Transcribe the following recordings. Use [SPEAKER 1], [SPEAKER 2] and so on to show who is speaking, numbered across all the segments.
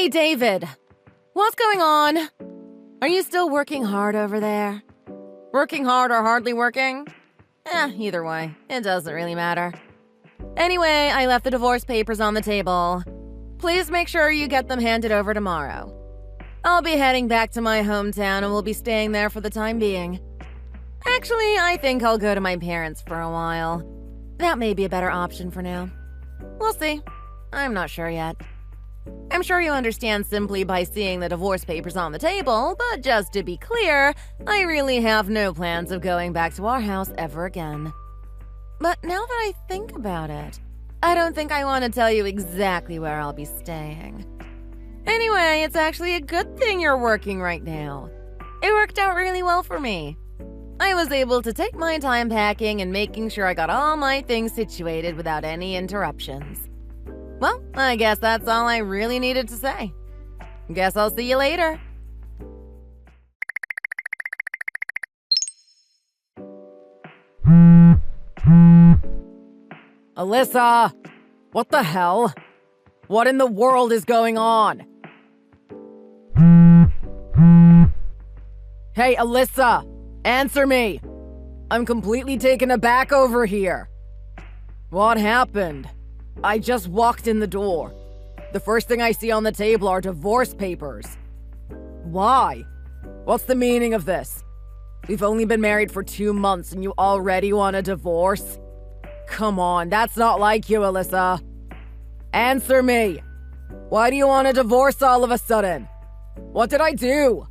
[SPEAKER 1] Hey, David. What's going on? Are you still working hard over there? Working hard or hardly working? Either way, it doesn't really matter. Anyway, I left the divorce papers on the table. Please make sure you get them handed over tomorrow. I'll be heading back to my hometown and will be staying there for the time being. Actually, I think I'll go to my parents for a while. That may be a better option for now. We'll see. I'm not sure yet. I'm sure you understand simply by seeing the divorce papers on the table, but just to be clear, I really have no plans of going back to our house ever again. But now that I think about it, I don't think I want to tell you exactly where I'll be staying. Anyway, it's actually a good thing you're working right now. It worked out really well for me. I was able to take my time packing and making sure I got all my things situated without any interruptions. Well, I guess that's all I really needed to say. Guess I'll see you later.
[SPEAKER 2] Alyssa! What the hell? What in the world is going on? Hey, Alyssa! Answer me! I'm completely taken aback over here. What happened? I just walked in the door. The first thing I see on the table are divorce papers. Why? What's the meaning of this? We've only been married for 2 months and you already want a divorce? Come on, that's not like you, Alyssa. Answer me. Why do you want a divorce all of a sudden? What did I do?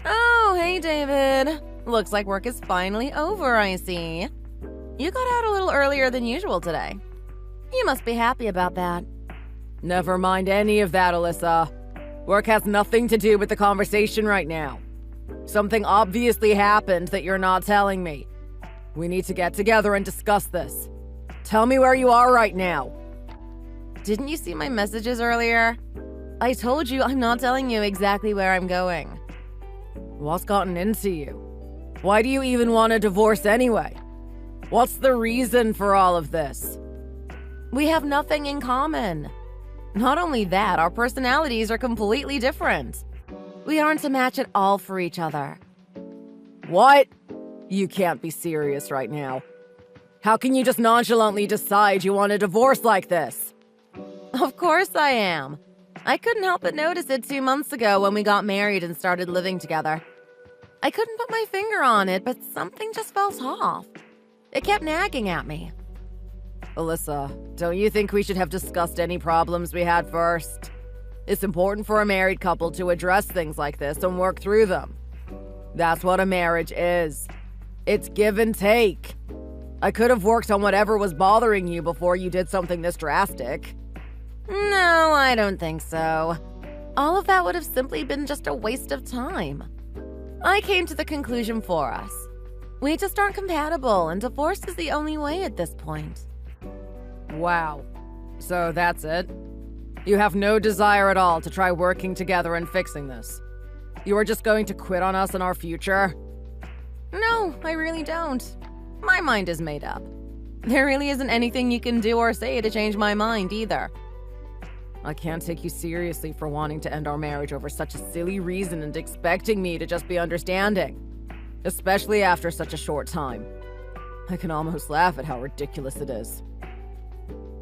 [SPEAKER 1] Oh, hey, David. Looks like work is finally over, I see. You got out a little earlier than usual today. You must be happy about that.
[SPEAKER 2] Never mind any of that, Alyssa. Work has nothing to do with the conversation right now. Something obviously happened that you're not telling me. We need to get together and discuss this. Tell me where you are right now.
[SPEAKER 1] Didn't you see my messages earlier? I told you I'm not telling you exactly where I'm going.
[SPEAKER 2] What's gotten into you? Why do you even want a divorce anyway? What's the reason for all of this?
[SPEAKER 1] We have nothing in common. Not only that, our personalities are completely different. We aren't a match at all for each other.
[SPEAKER 2] What? You can't be serious right now. How can you just nonchalantly decide you want a divorce like this?
[SPEAKER 1] Of course I am. I couldn't help but notice it 2 months ago when we got married and started living together. I couldn't put my finger on it, but something just felt off. It kept nagging at me.
[SPEAKER 2] Alyssa, don't you think we should have discussed any problems we had first? It's important for a married couple to address things like this and work through them. That's what a marriage is. It's give and take. I could have worked on whatever was bothering you before you did something this drastic.
[SPEAKER 1] No, I don't think so. All of that would have simply been just a waste of time. I came to the conclusion for us. We just aren't compatible, and divorce is the only way at this point.
[SPEAKER 2] Wow. So that's it? You have no desire at all to try working together and fixing this? You are just going to quit on us and our future?
[SPEAKER 1] No, I really don't. My mind is made up. There really isn't anything you can do or say to change my mind either.
[SPEAKER 2] I can't take you seriously for wanting to end our marriage over such a silly reason and expecting me to just be understanding. Especially after such a short time. I can almost laugh at how ridiculous it is.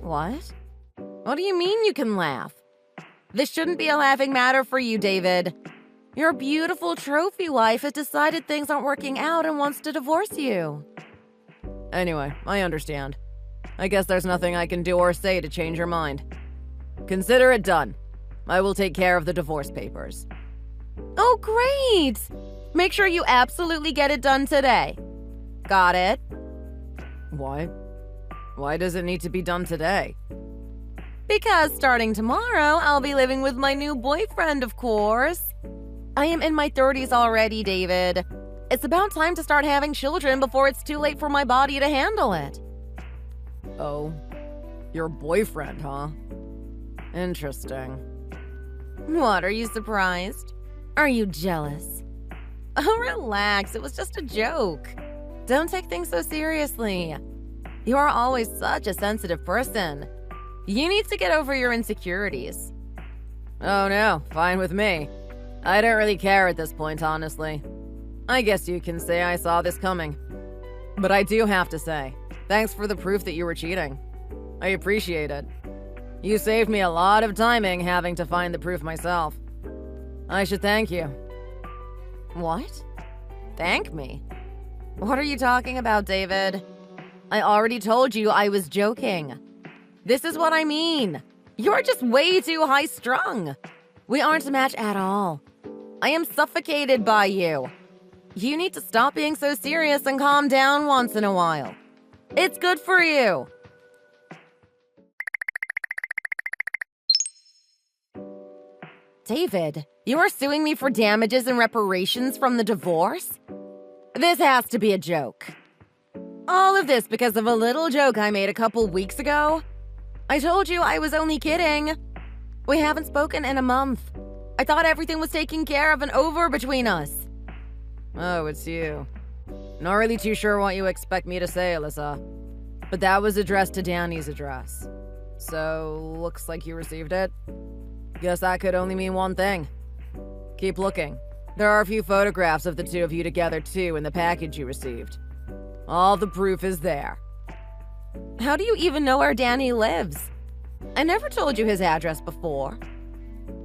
[SPEAKER 1] What? What do you mean you can laugh? This shouldn't be a laughing matter for you, David. Your beautiful trophy wife has decided things aren't working out and wants to divorce you.
[SPEAKER 2] Anyway, I understand. I guess there's nothing I can do or say to change your mind. Consider it done. I will take care of the divorce papers.
[SPEAKER 1] Oh, great! Make sure you absolutely get it done today. Got it?
[SPEAKER 2] Why? Why does it need to be done today?
[SPEAKER 1] Because starting tomorrow, I'll be living with my new boyfriend, of course. I am in my 30s already, David. It's about time to start having children before it's too late for my body to handle it.
[SPEAKER 2] Oh, your boyfriend, huh? Interesting.
[SPEAKER 1] What, are you surprised? Are you jealous? Oh, relax, it was just a joke. Don't take things so seriously. You are always such a sensitive person. You need to get over your insecurities.
[SPEAKER 2] Oh no, fine with me. I don't really care at this point, honestly. I guess you can say I saw this coming. But I do have to say, thanks for the proof that you were cheating. I appreciate it. You saved me a lot of timing having to find the proof myself. I should thank you.
[SPEAKER 1] What? Thank me? What are you talking about, David? I already told you I was joking. This is what I mean. You're just way too high-strung. We aren't a match at all. I am suffocated by you. You need to stop being so serious and calm down once in a while. It's good for you. David, you are suing me for damages and reparations from the divorce? This has to be a joke. All of this because of a little joke I made a couple weeks ago? I told you I was only kidding. We haven't spoken in a month. I thought everything was taken care of and over between us.
[SPEAKER 2] Oh, it's you. Not really too sure what you expect me to say, Alyssa. But that was addressed to Danny's address. So, looks like you received it. Guess that could only mean one thing. Keep looking. There are a few photographs of the two of you together, too, in the package you received. All the proof is there.
[SPEAKER 1] How do you even know where Danny lives? I never told you his address before.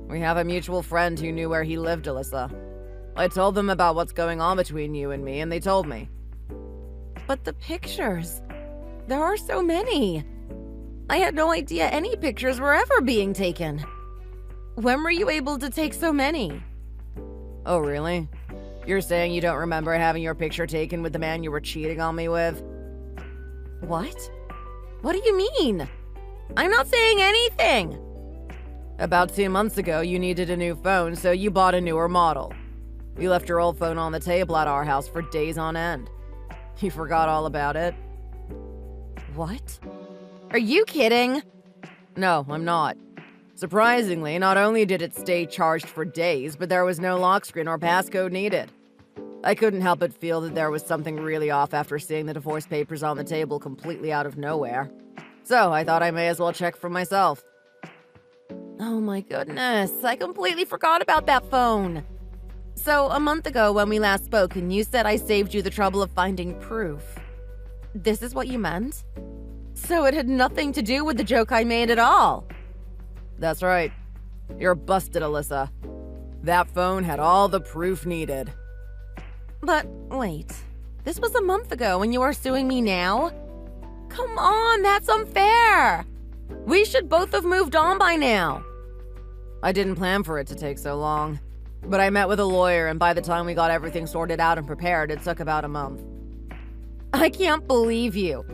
[SPEAKER 2] We have a mutual friend who knew where he lived, Alyssa. I told them about what's going on between you and me, and they told me.
[SPEAKER 1] But the pictures... There are so many. I had no idea any pictures were ever being taken. When were you able to take so many?
[SPEAKER 2] Oh, really? You're saying you don't remember having your picture taken with the man you were cheating on me with?
[SPEAKER 1] What? What do you mean? I'm not saying anything.
[SPEAKER 2] About 2 months ago, you needed a new phone, so you bought a newer model. You left your old phone on the table at our house for days on end. You forgot all about it.
[SPEAKER 1] What? Are you kidding?
[SPEAKER 2] No, I'm not. Surprisingly, not only did it stay charged for days, but there was no lock screen or passcode needed. I couldn't help but feel that there was something really off after seeing the divorce papers on the table completely out of nowhere. So I thought I may as well check for myself.
[SPEAKER 1] Oh my goodness, I completely forgot about that phone. So, a month ago when we last spoke and you said I saved you the trouble of finding proof. This is what you meant? So it had nothing to do with the joke I made at all.
[SPEAKER 2] That's right. You're busted, Alyssa. That phone had all the proof needed.
[SPEAKER 1] But wait, this was a month ago and you are suing me now? Come on, that's unfair. We should both have moved on by now.
[SPEAKER 2] I didn't plan for it to take so long. But I met with a lawyer, and by the time we got everything sorted out and prepared, it took about a month.
[SPEAKER 1] I can't believe you.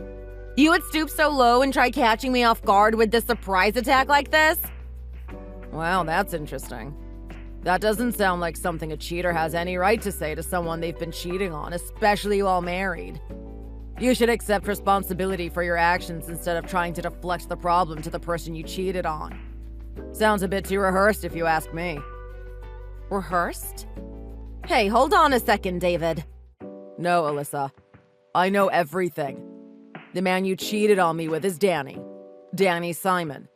[SPEAKER 1] You would stoop so low and try catching me off guard with this surprise attack like this?
[SPEAKER 2] Well, that's interesting. That doesn't sound like something a cheater has any right to say to someone they've been cheating on, especially while married. You should accept responsibility for your actions instead of trying to deflect the problem to the person you cheated on. Sounds a bit too rehearsed if you ask me.
[SPEAKER 1] Rehearsed? Hey, hold on a second, David.
[SPEAKER 2] No, Alyssa. I know everything. The man you cheated on me with is Danny. Danny Simon.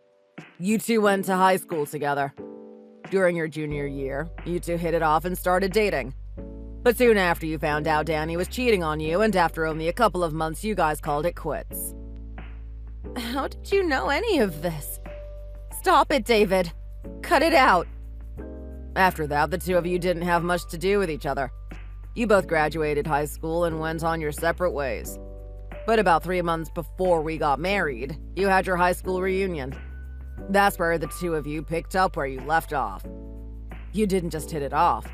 [SPEAKER 2] You two went to high school together. During your junior year, you two hit it off and started dating. But soon after you found out Danny was cheating on you, and after only a couple of months, you guys called it quits.
[SPEAKER 1] How did you know any of this? Stop it, David. Cut it out.
[SPEAKER 2] After that, the two of you didn't have much to do with each other. You both graduated high school and went on your separate ways. But about 3 months before we got married, you had your high school reunion. That's where the two of you picked up where you left off. You didn't just hit it off.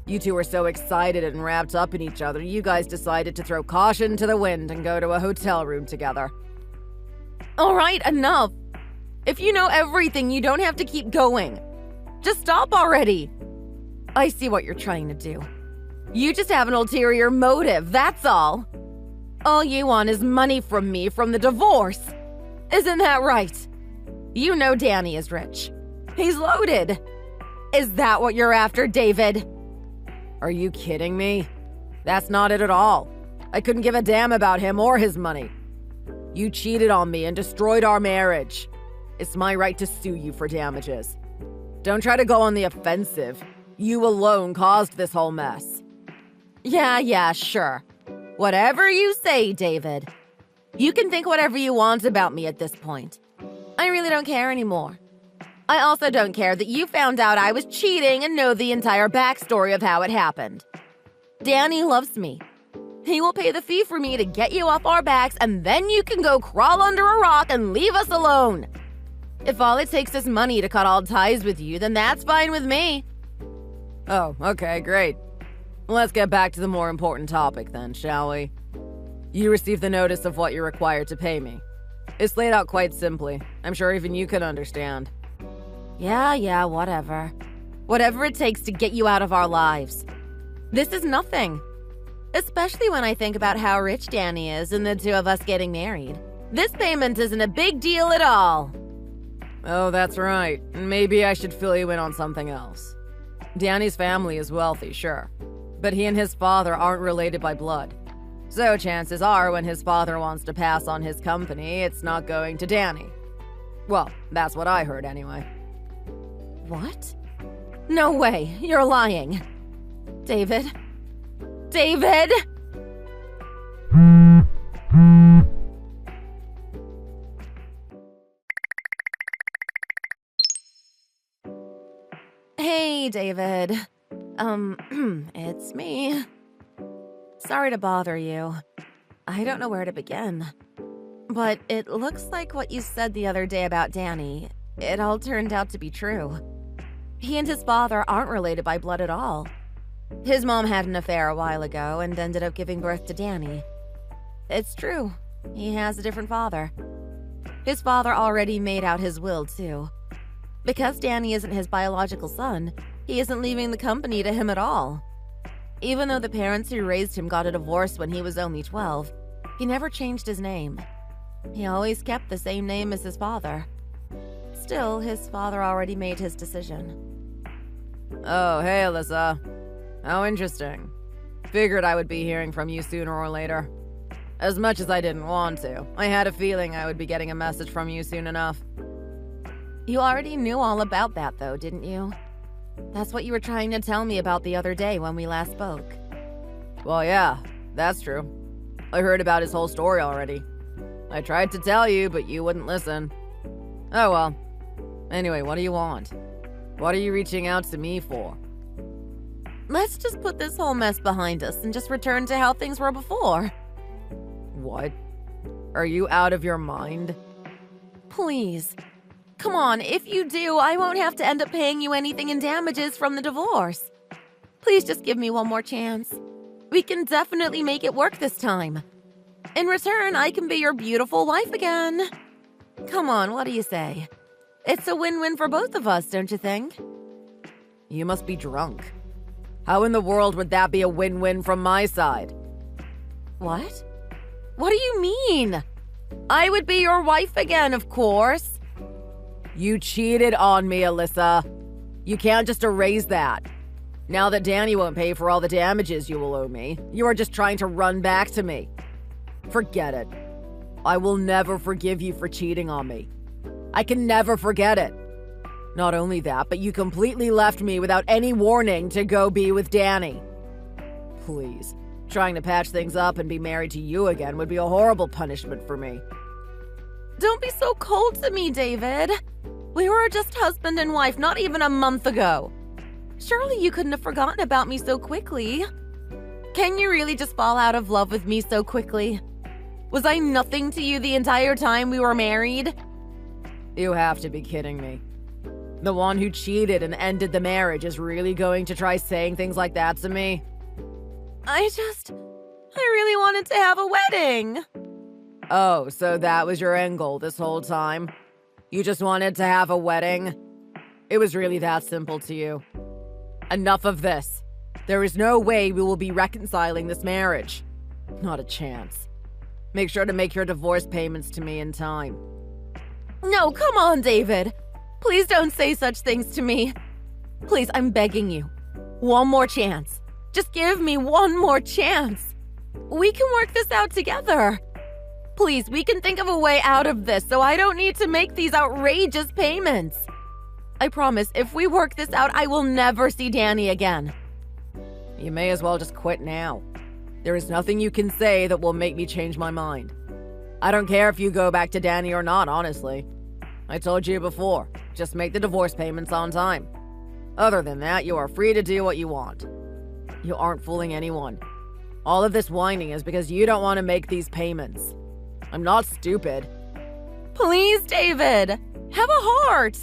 [SPEAKER 2] You two were so excited and wrapped up in each other, you guys decided to throw caution to the wind and go to a hotel room together.
[SPEAKER 1] All right, enough. If you know everything, you don't have to keep going. Just stop already. I see what you're trying to do. You just have an ulterior motive, that's all. All you want is money from me from the divorce. Isn't that right? You know Danny is rich. He's loaded. Is that what you're after, David?
[SPEAKER 2] Are you kidding me? That's not it at all. I couldn't give a damn about him or his money. You cheated on me and destroyed our marriage. It's my right to sue you for damages. Don't try to go on the offensive. You alone caused this whole mess.
[SPEAKER 1] Yeah, sure. Whatever you say, David. You can think whatever you want about me at this point. I really don't care anymore. I also don't care that you found out I was cheating and know the entire backstory of how it happened. Danny loves me. He will pay the fee for me to get you off our backs, and then you can go crawl under a rock and leave us alone. If all it takes is money to cut all ties with you, then that's fine with me.
[SPEAKER 2] Oh, okay, great. Let's get back to the more important topic then, shall we? You received the notice of what you're required to pay me. It's laid out quite simply. I'm sure even you can understand.
[SPEAKER 1] Yeah, whatever. Whatever it takes to get you out of our lives. This is nothing. Especially when I think about how rich Danny is and the two of us getting married. This payment isn't a big deal at all.
[SPEAKER 2] Oh, that's right. Maybe I should fill you in on something else. Danny's family is wealthy, sure. But he and his father aren't related by blood. So chances are when his father wants to pass on his company, it's not going to Danny. Well, that's what I heard anyway.
[SPEAKER 1] What? No way, you're lying. David? David? Hey, David. It's me. Sorry to bother you. I don't know where to begin. But it looks like what you said the other day about Danny. It all turned out to be true. He and his father aren't related by blood at all. His mom had an affair a while ago and ended up giving birth to Danny. It's true. He has a different father. His father already made out his will, too. Because Danny isn't his biological son, he isn't leaving the company to him at all. Even though the parents who raised him got a divorce when he was only 12, he never changed his name. He always kept the same name as his father. Still, his father already made his decision.
[SPEAKER 2] Oh, hey, Alyssa. How interesting. Figured I would be hearing from you sooner or later. As much as I didn't want to, I had a feeling I would be getting a message from you soon enough.
[SPEAKER 1] You already knew all about that, though, didn't you? That's what you were trying to tell me about the other day when we last spoke.
[SPEAKER 2] Well, yeah, that's true. I heard about his whole story already. I tried to tell you, but you wouldn't listen. Oh well. Anyway, what do you want? What are you reaching out to me for?
[SPEAKER 1] Let's just put this whole mess behind us and just return to how things were before.
[SPEAKER 2] What? Are you out of your mind?
[SPEAKER 1] Please. Come on, if you do, I won't have to end up paying you anything in damages from the divorce. Please just give me one more chance. We can definitely make it work this time. In return, I can be your beautiful wife again. Come on, what do you say? It's a win-win for both of us, don't you think?
[SPEAKER 2] You must be drunk. How in the world would that be a win-win from my side?
[SPEAKER 1] What? What do you mean? I would be your wife again, of course.
[SPEAKER 2] You cheated on me, Alyssa. You can't just erase that. Now that Danny won't pay for all the damages you will owe me, you are just trying to run back to me. Forget it. I will never forgive you for cheating on me. I can never forget it. Not only that, but you completely left me without any warning to go be with Danny. Please, trying to patch things up and be married to you again would be a horrible punishment for me.
[SPEAKER 1] Don't be so cold to me, David. We were just husband and wife not even a month ago. Surely you couldn't have forgotten about me so quickly. Can you really just fall out of love with me so quickly? Was I nothing to you the entire time we were married?
[SPEAKER 2] You have to be kidding me. The one who cheated and ended the marriage is really going to try saying things like that to me?
[SPEAKER 1] I really wanted to have a wedding.
[SPEAKER 2] Oh, so that was your end goal this whole time? You just wanted to have a wedding? It was really that simple to you. Enough of this. There is no way we will be reconciling this marriage. Not a chance. Make sure to make your divorce payments to me in time.
[SPEAKER 1] No, come on, David. Please don't say such things to me. Please, I'm begging you. One more chance. Just give me one more chance. We can work this out together. Please, we can think of a way out of this so I don't need to make these outrageous payments. I promise, if we work this out, I will never see Danny again.
[SPEAKER 2] You may as well just quit now. There is nothing you can say that will make me change my mind. I don't care if you go back to Danny or not, honestly. I told you before, just make the divorce payments on time. Other than that, you are free to do what you want. You aren't fooling anyone. All of this whining is because you don't want to make these payments. I'm not stupid.
[SPEAKER 1] Please, David, have a heart.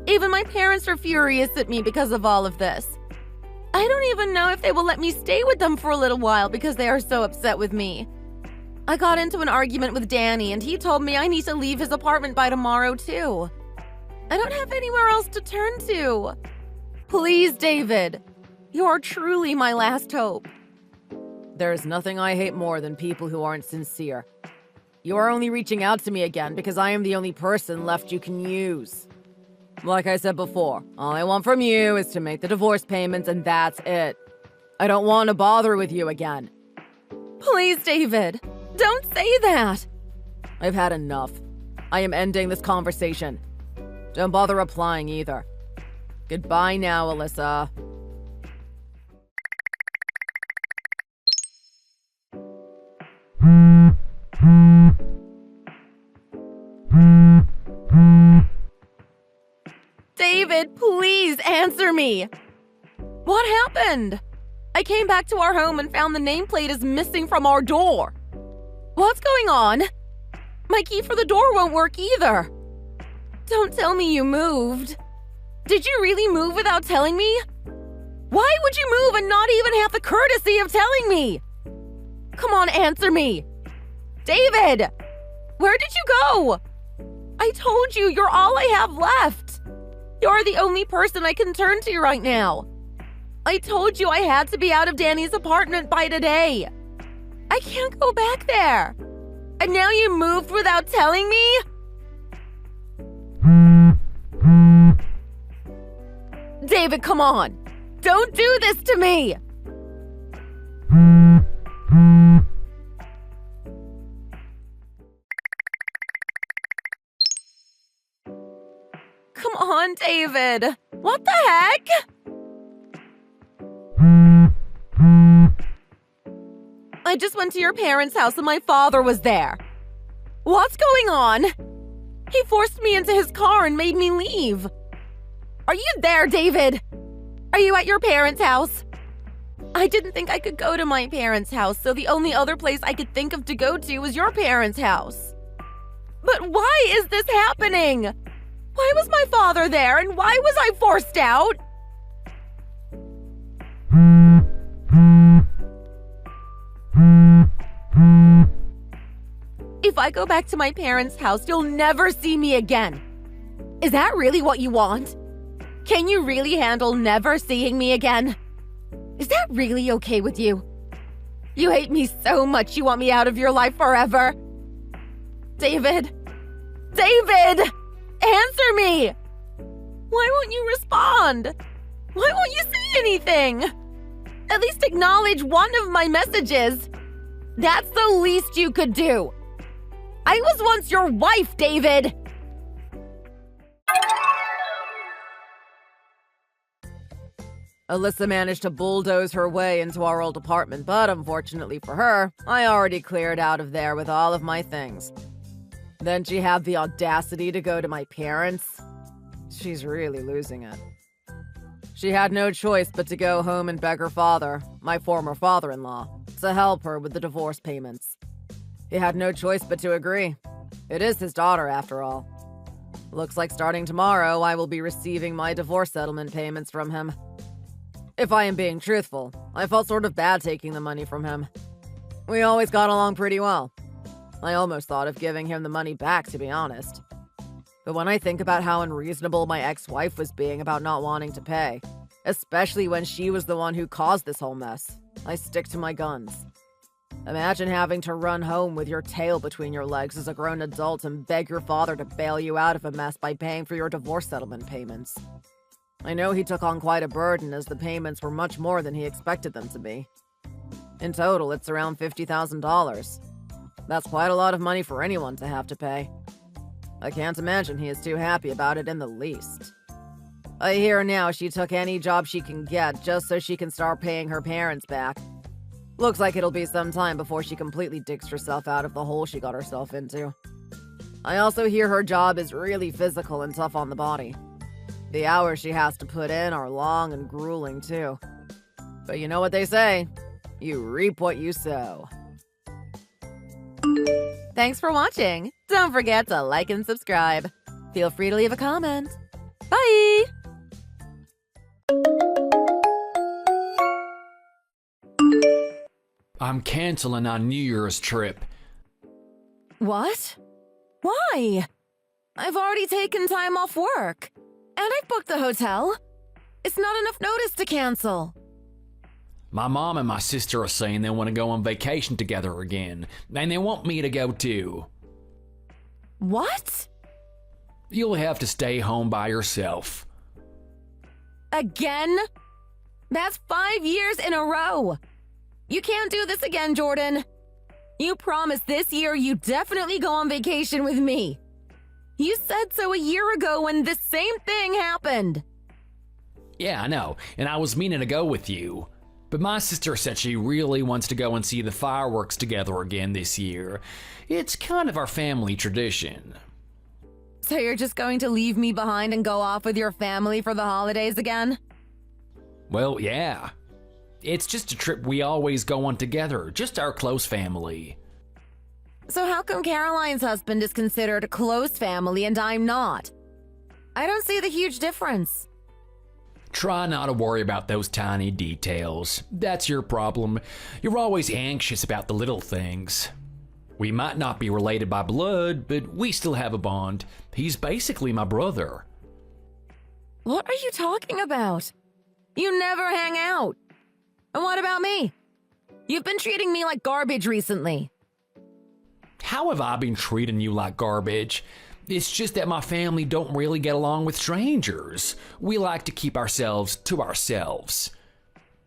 [SPEAKER 1] Even my parents are furious at me because of all of this. I don't even know if they will let me stay with them for a little while because they are so upset with me. I got into an argument with Danny and he told me I need to leave his apartment by tomorrow too. I don't have anywhere else to turn to. Please, David, you are truly my last hope.
[SPEAKER 2] There is nothing I hate more than people who aren't sincere. You are only reaching out to me again because I am the only person left you can use. Like I said before, all I want from you is to make the divorce payments and that's it. I don't want to bother with you again.
[SPEAKER 1] Please, David, don't say that.
[SPEAKER 2] I've had enough. I am ending this conversation. Don't bother replying either. Goodbye now, Alyssa.
[SPEAKER 1] David, please answer me. What happened? I came back to our home and found the nameplate is missing from our door. What's going on? My key for the door won't work either. Don't tell me you moved. Did you really move without telling me? Why would you move and not even have the courtesy of telling me? Come on, answer me. David, where did you go? I told you you're all I have left. You're the only person I can turn to right now. I told you I had to be out of Danny's apartment by today. I can't go back there. And now you moved without telling me? David, come on. Don't do this to me. Come on, David. What the heck? I just went to your parents' house and my father was there. What's going on? He forced me into his car and made me leave. Are you there, David? Are you at your parents' house? I didn't think I could go to my parents' house, so the only other place I could think of to go to was your parents' house. But why is this happening? Why was my father there and why was I forced out? If I go back to my parents' house, you'll never see me again. Is that really what you want? Can you really handle never seeing me again? Is that really okay with you? You hate me so much you want me out of your life forever. David! David! Answer me! Why won't you respond? Why won't you say anything? At least acknowledge one of my messages. That's the least you could do. I was once your wife, David!
[SPEAKER 2] Alyssa managed to bulldoze her way into our old apartment, but unfortunately for her, I already cleared out of there with all of my things. Then she had the audacity to go to my parents. She's really losing it. She had no choice but to go home and beg her father, my former father-in-law, to help her with the divorce payments. He had no choice but to agree. It is his daughter, after all. Looks like starting tomorrow, I will be receiving my divorce settlement payments from him. If I am being truthful, I felt sort of bad taking the money from him. We always got along pretty well. I almost thought of giving him the money back, to be honest. But when I think about how unreasonable my ex-wife was being about not wanting to pay, especially when she was the one who caused this whole mess, I stick to my guns. Imagine having to run home with your tail between your legs as a grown adult and beg your father to bail you out of a mess by paying for your divorce settlement payments. I know he took on quite a burden as the payments were much more than he expected them to be. In total, it's around $50,000. That's quite a lot of money for anyone to have to pay. I can't imagine he is too happy about it in the least. I hear now she took any job she can get just so she can start paying her parents back. Looks like it'll be some time before she completely digs herself out of the hole she got herself into. I also hear her job is really physical and tough on the body. The hours she has to put in are long and grueling, too. But you know what they say, you reap what you sow.
[SPEAKER 1] Thanks for watching. Don't forget to like and subscribe. Feel free to leave a comment. Bye!
[SPEAKER 3] I'm canceling our New Year's trip.
[SPEAKER 1] What? Why? I've already taken time off work. And I've booked the hotel. It's not enough notice to cancel.
[SPEAKER 3] My mom and my sister are saying they want to go on vacation together again, and they want me to go too.
[SPEAKER 1] What?
[SPEAKER 3] You'll have to stay home by yourself.
[SPEAKER 1] Again? That's 5 years in a row. You can't do this again, Jordan. You promised this year you'd definitely go on vacation with me. You said so a year ago when this same thing happened.
[SPEAKER 3] Yeah, I know, and I was meaning to go with you. But my sister said she really wants to go and see the fireworks together again this year. It's kind of our family tradition.
[SPEAKER 1] So you're just going to leave me behind and go off with your family for the holidays again?
[SPEAKER 3] Well, yeah. It's just a trip we always go on together, just our close family.
[SPEAKER 1] So how come Caroline's husband is considered a close family and I'm not? I don't see the huge difference.
[SPEAKER 3] Try not to worry about those tiny details. That's your problem. You're always anxious about the little things. We might not be related by blood, but we still have a bond. He's basically my brother.
[SPEAKER 1] What are you talking about? You never hang out. And what about me? You've been treating me like garbage recently.
[SPEAKER 3] How have I been treating you like garbage? It's just that my family don't really get along with strangers. We like to keep ourselves to ourselves.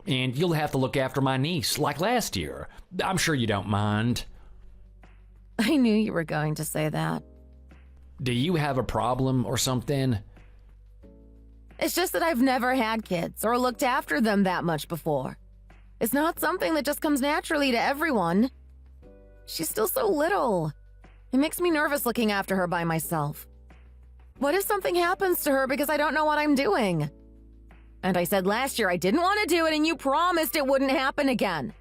[SPEAKER 3] And you'll have to look after my niece, like last year. I'm sure you don't mind.
[SPEAKER 1] I knew you were going to say that.
[SPEAKER 3] Do you have a problem or something?
[SPEAKER 1] It's just that I've never had kids or looked after them that much before. It's not something that just comes naturally to everyone. She's still so little. It makes me nervous looking after her by myself. What if something happens to her because I don't know what I'm doing? And I said last year I didn't want to do it and you promised it wouldn't happen again.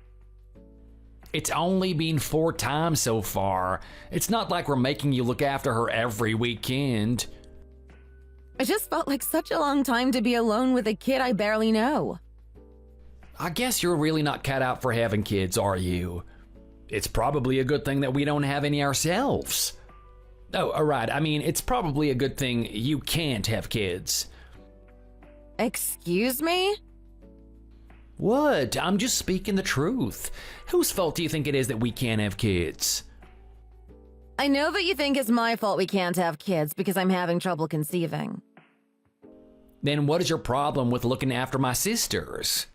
[SPEAKER 3] It's only been 4 times so far. It's not like we're making you look after her every weekend.
[SPEAKER 1] It just felt like such a long time to be alone with a kid I barely know.
[SPEAKER 3] I guess you're really not cut out for having kids, are you? It's probably a good thing that we don't have any ourselves. Oh, all right. I mean, it's probably a good thing you can't have kids.
[SPEAKER 1] Excuse me?
[SPEAKER 3] What? I'm just speaking the truth. Whose fault do you think it is that we can't have kids?
[SPEAKER 1] I know that you think it's my fault we can't have kids because I'm having trouble conceiving.
[SPEAKER 3] Then what is your problem with looking after my sisters?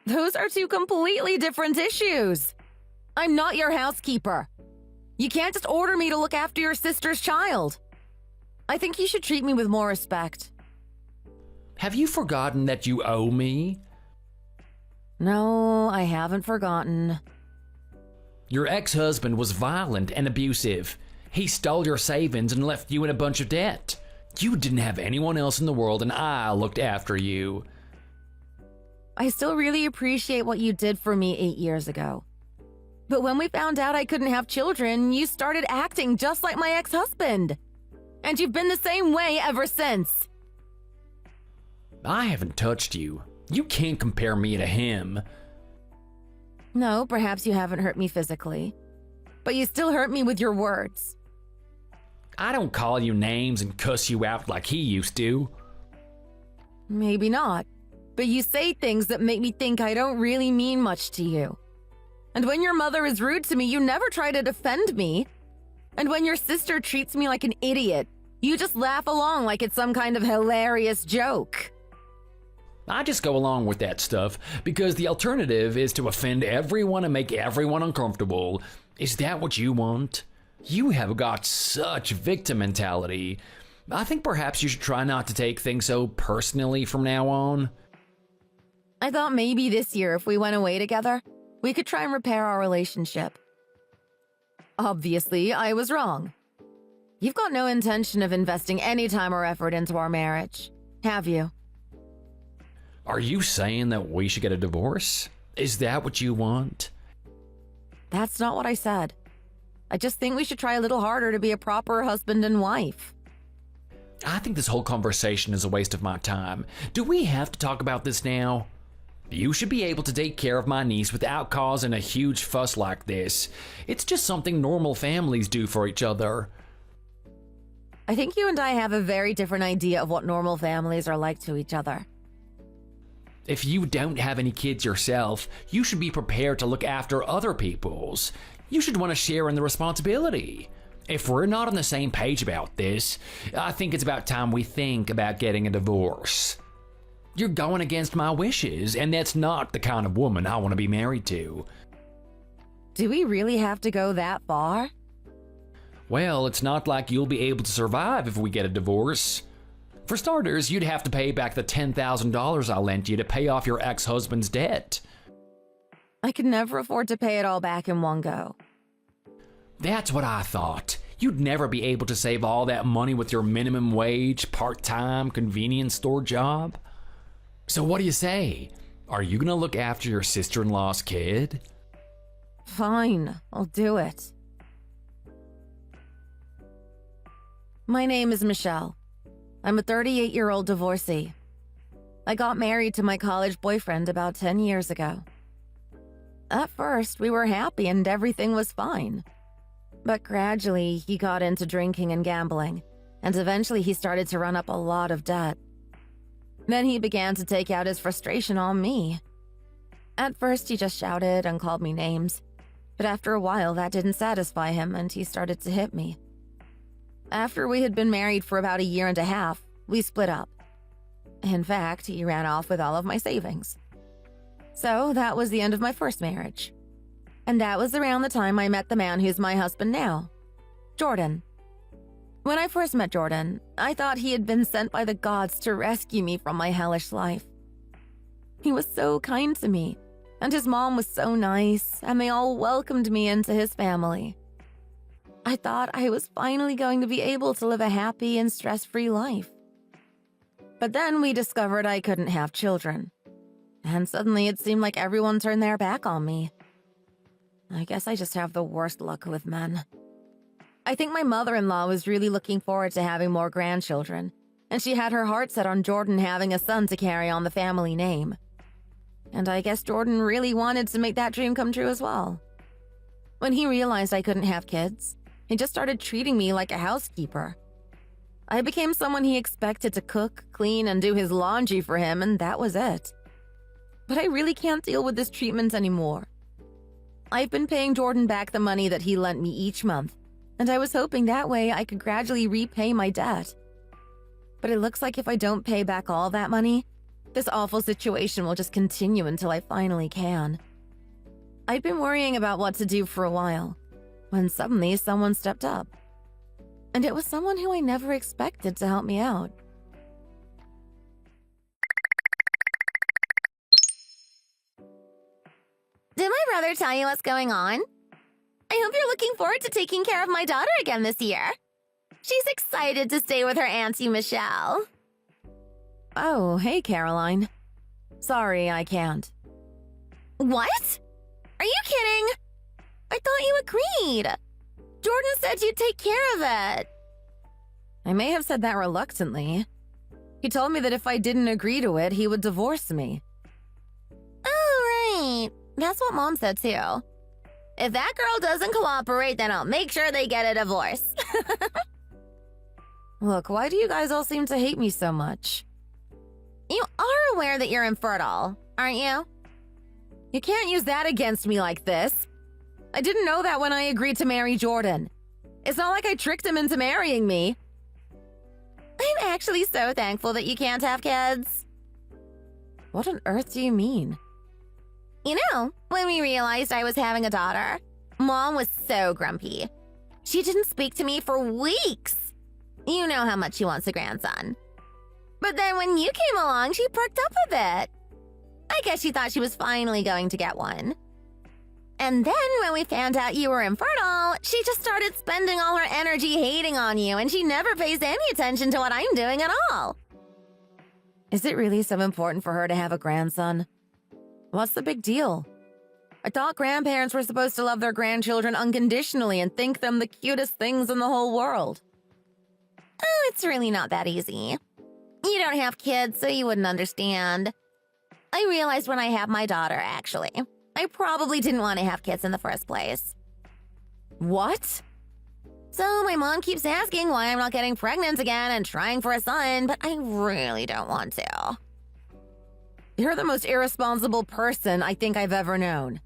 [SPEAKER 1] Those are 2 completely different issues. I'm not your housekeeper. You can't just order me to look after your sister's child. I think you should treat me with more respect.
[SPEAKER 3] Have you forgotten that you owe me?
[SPEAKER 1] No, I haven't forgotten.
[SPEAKER 3] Your ex-husband was violent and abusive. He stole your savings and left you in a bunch of debt. You didn't have anyone else in the world and I looked after you.
[SPEAKER 1] I still really appreciate what you did for me 8 years ago. But when we found out I couldn't have children, you started acting just like my ex-husband. And you've been the same way ever since.
[SPEAKER 3] I haven't touched you. You can't compare me to him.
[SPEAKER 1] No, perhaps you haven't hurt me physically. But you still hurt me with your words.
[SPEAKER 3] I don't call you names and cuss you out like he used to.
[SPEAKER 1] Maybe not. But you say things that make me think I don't really mean much to you. And when your mother is rude to me, you never try to defend me. And when your sister treats me like an idiot, you just laugh along like it's some kind of hilarious joke.
[SPEAKER 3] I just go along with that stuff because the alternative is to offend everyone and make everyone uncomfortable. Is that what you want? You have got such victim mentality. I think perhaps you should try not to take things so personally from now on.
[SPEAKER 1] I thought maybe this year, if we went away together, we could try and repair our relationship. Obviously, I was wrong. You've got no intention of investing any time or effort into our marriage, have you?
[SPEAKER 3] Are you saying that we should get a divorce? Is that what you want?
[SPEAKER 1] That's not what I said. I just think we should try a little harder to be a proper husband and wife.
[SPEAKER 3] I think this whole conversation is a waste of my time. Do we have to talk about this now? You should be able to take care of my niece without causing a huge fuss like this. It's just something normal families do for each other.
[SPEAKER 1] I think you and I have a very different idea of what normal families are like to each other.
[SPEAKER 3] If you don't have any kids yourself, you should be prepared to look after other people's. You should want to share in the responsibility. If we're not on the same page about this, I think it's about time we think about getting a divorce. You're going against my wishes, and that's not the kind of woman I want to be married to.
[SPEAKER 1] Do we really have to go that far?
[SPEAKER 3] Well, it's not like you'll be able to survive if we get a divorce. For starters, you'd have to pay back the $10,000 I lent you to pay off your ex-husband's debt.
[SPEAKER 1] I could never afford to pay it all back in one go.
[SPEAKER 3] That's what I thought. You'd never be able to save all that money with your minimum wage, part-time, convenience store job. So what do you say? Are you gonna look after your sister-in-law's kid?
[SPEAKER 1] Fine, I'll do it. My name is Michelle. I'm a 38-year-old divorcee. I got married to my college boyfriend about 10 years ago. At first, we were happy and everything was fine. But gradually, he got into drinking and gambling, and eventually he started to run up a lot of debt. Then he began to take out his frustration on me. At first, he just shouted and called me names, but after a while, that didn't satisfy him and he started to hit me. After we had been married for about a year and a half, we split up. In fact, he ran off with all of my savings. So that was the end of my first marriage. And that was around the time I met the man who's my husband now, Jordan. When I first met Jordan, I thought he had been sent by the gods to rescue me from my hellish life. He was so kind to me, and his mom was so nice, and they all welcomed me into his family. I thought I was finally going to be able to live a happy and stress-free life. But then we discovered I couldn't have children. And suddenly it seemed like everyone turned their back on me. I guess I just have the worst luck with men. I think my mother-in-law was really looking forward to having more grandchildren, and she had her heart set on Jordan having a son to carry on the family name. And I guess Jordan really wanted to make that dream come true as well. When he realized I couldn't have kids, he just started treating me like a housekeeper. I became someone he expected to cook, clean, and do his laundry for him, and that was it. But I really can't deal with this treatment anymore. I've been paying Jordan back the money that he lent me each month, and I was hoping that way I could gradually repay my debt. But it looks like if I don't pay back all that money, this awful situation will just continue until I finally can. I'd been worrying about what to do for a while, when suddenly someone stepped up. And it was someone who I never expected to help me out.
[SPEAKER 4] Did my brother tell you what's going on? I hope you're looking forward to taking care of my daughter again this year. She's excited to stay with her Auntie Michelle.
[SPEAKER 1] Oh, hey, Caroline. Sorry, I can't.
[SPEAKER 4] What? Are you kidding? I thought you agreed. Jordan said you'd take care of it.
[SPEAKER 1] I may have said that reluctantly. He told me that if I didn't agree to it, he would divorce me.
[SPEAKER 4] Oh, right. That's what Mom said too. If that girl doesn't cooperate, then I'll make sure they get a divorce.
[SPEAKER 1] Look, why do you guys all seem to hate me so much?
[SPEAKER 4] You are aware that you're infertile, aren't you?
[SPEAKER 1] You can't use that against me like this. I didn't know that when I agreed to marry Jordan. It's not like I tricked him into marrying me.
[SPEAKER 4] I'm actually so thankful that you can't have kids.
[SPEAKER 1] What on earth do you mean?
[SPEAKER 4] You know, when we realized I was having a daughter, Mom was so grumpy. She didn't speak to me for weeks. You know how much she wants a grandson. But then when you came along, she perked up a bit. I guess she thought she was finally going to get one. And then when we found out you were infertile, she just started spending all her energy hating on you, and she never pays any attention to what I'm doing at all.
[SPEAKER 1] Is it really so important for her to have a grandson? What's the big deal? I thought grandparents were supposed to love their grandchildren unconditionally and think them the cutest things in the whole world.
[SPEAKER 4] Oh, it's really not that easy. You don't have kids, so you wouldn't understand. I realized when I had my daughter, actually. I probably didn't want to have kids in the first place.
[SPEAKER 1] What?
[SPEAKER 4] So my mom keeps asking why I'm not getting pregnant again and trying for a son, but I really don't want to.
[SPEAKER 1] You're the most irresponsible person I think I've ever known.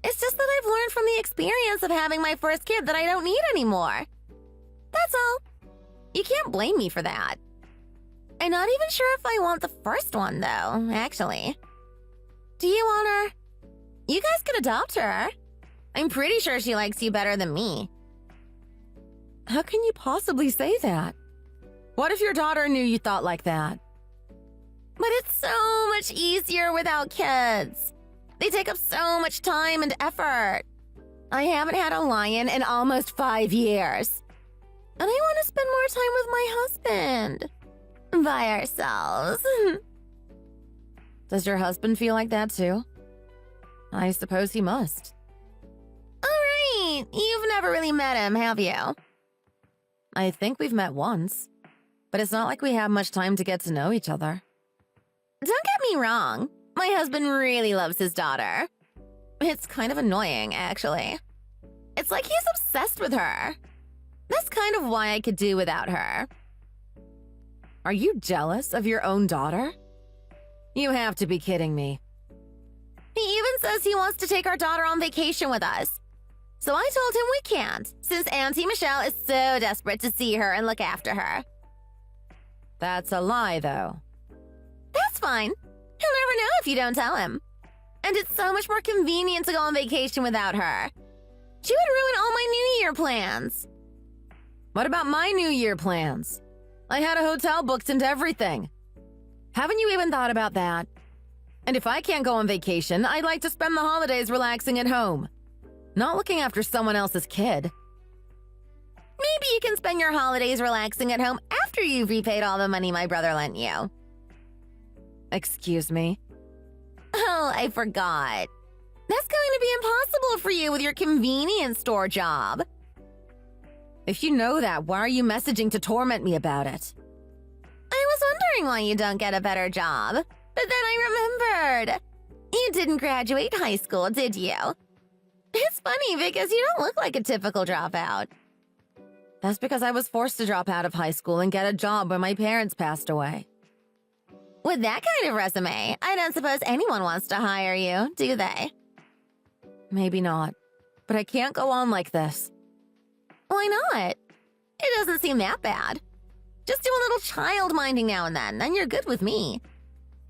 [SPEAKER 4] It's just that I've learned from the experience of having my first kid that I don't need anymore. That's all. You can't blame me for that. I'm not even sure if I want the first one, though, actually. Do you want her? You guys could adopt her. I'm pretty sure she likes you better than me.
[SPEAKER 1] How can you possibly say that? What if your daughter knew you thought like that?
[SPEAKER 4] But it's so much easier without kids. They take up so much time and effort. I haven't had a lion in almost 5 years. And I want to spend more time with my husband. By ourselves.
[SPEAKER 1] Does your husband feel like that too? I suppose he must.
[SPEAKER 4] All right, you've never really met him, have you?
[SPEAKER 1] I think we've met once, but it's not like we have much time to get to know each other.
[SPEAKER 4] Don't get me wrong. My husband really loves his daughter. It's kind of annoying, actually. It's like he's obsessed with her. That's kind of why I could do without her.
[SPEAKER 1] Are you jealous of your own daughter? You have to be kidding me.
[SPEAKER 4] He even says he wants to take our daughter on vacation with us. So I told him we can't, since Auntie Michelle is so desperate to see her and look after her.
[SPEAKER 1] That's a lie, though.
[SPEAKER 4] That's fine. He'll never know if you don't tell him. And it's so much more convenient to go on vacation without her. She would ruin all my New Year plans.
[SPEAKER 1] What about my New Year plans? I had a hotel booked and everything. Haven't you even thought about that? And if I can't go on vacation, I'd like to spend the holidays relaxing at home, not looking after someone else's kid.
[SPEAKER 4] Maybe you can spend your holidays relaxing at home after you've repaid all the money my brother lent you.
[SPEAKER 1] Excuse me?
[SPEAKER 4] Oh, I forgot. That's going to be impossible for you with your convenience store job.
[SPEAKER 1] If you know that, why are you messaging to torment me about it?
[SPEAKER 4] I was wondering why you don't get a better job. But then I remembered. You didn't graduate high school, did you? It's funny because you don't look like a typical dropout.
[SPEAKER 1] That's because I was forced to drop out of high school and get a job when my parents passed away.
[SPEAKER 4] With that kind of resume, I don't suppose anyone wants to hire you, do they?
[SPEAKER 1] Maybe not, but I can't go on like this.
[SPEAKER 4] Why not? It doesn't seem that bad. Just do a little child minding now and then, and you're good with me.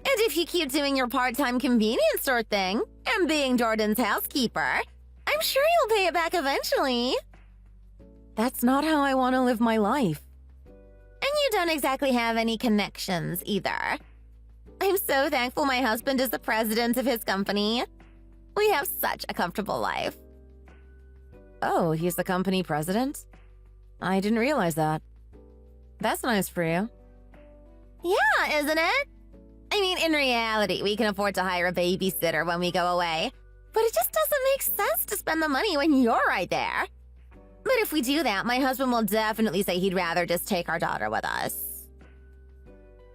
[SPEAKER 4] And if you keep doing your part-time convenience store thing and being Jordan's housekeeper, I'm sure you'll pay it back eventually.
[SPEAKER 1] That's not how I want to live my life.
[SPEAKER 4] And you don't exactly have any connections either. I'm so thankful my husband is the president of his company. We have such a comfortable life.
[SPEAKER 1] Oh, he's the company president? I didn't realize that. That's nice for you.
[SPEAKER 4] Yeah, isn't it? I mean, in reality, we can afford to hire a babysitter when we go away. But it just doesn't make sense to spend the money when you're right there. But if we do that, my husband will definitely say he'd rather just take our daughter with us.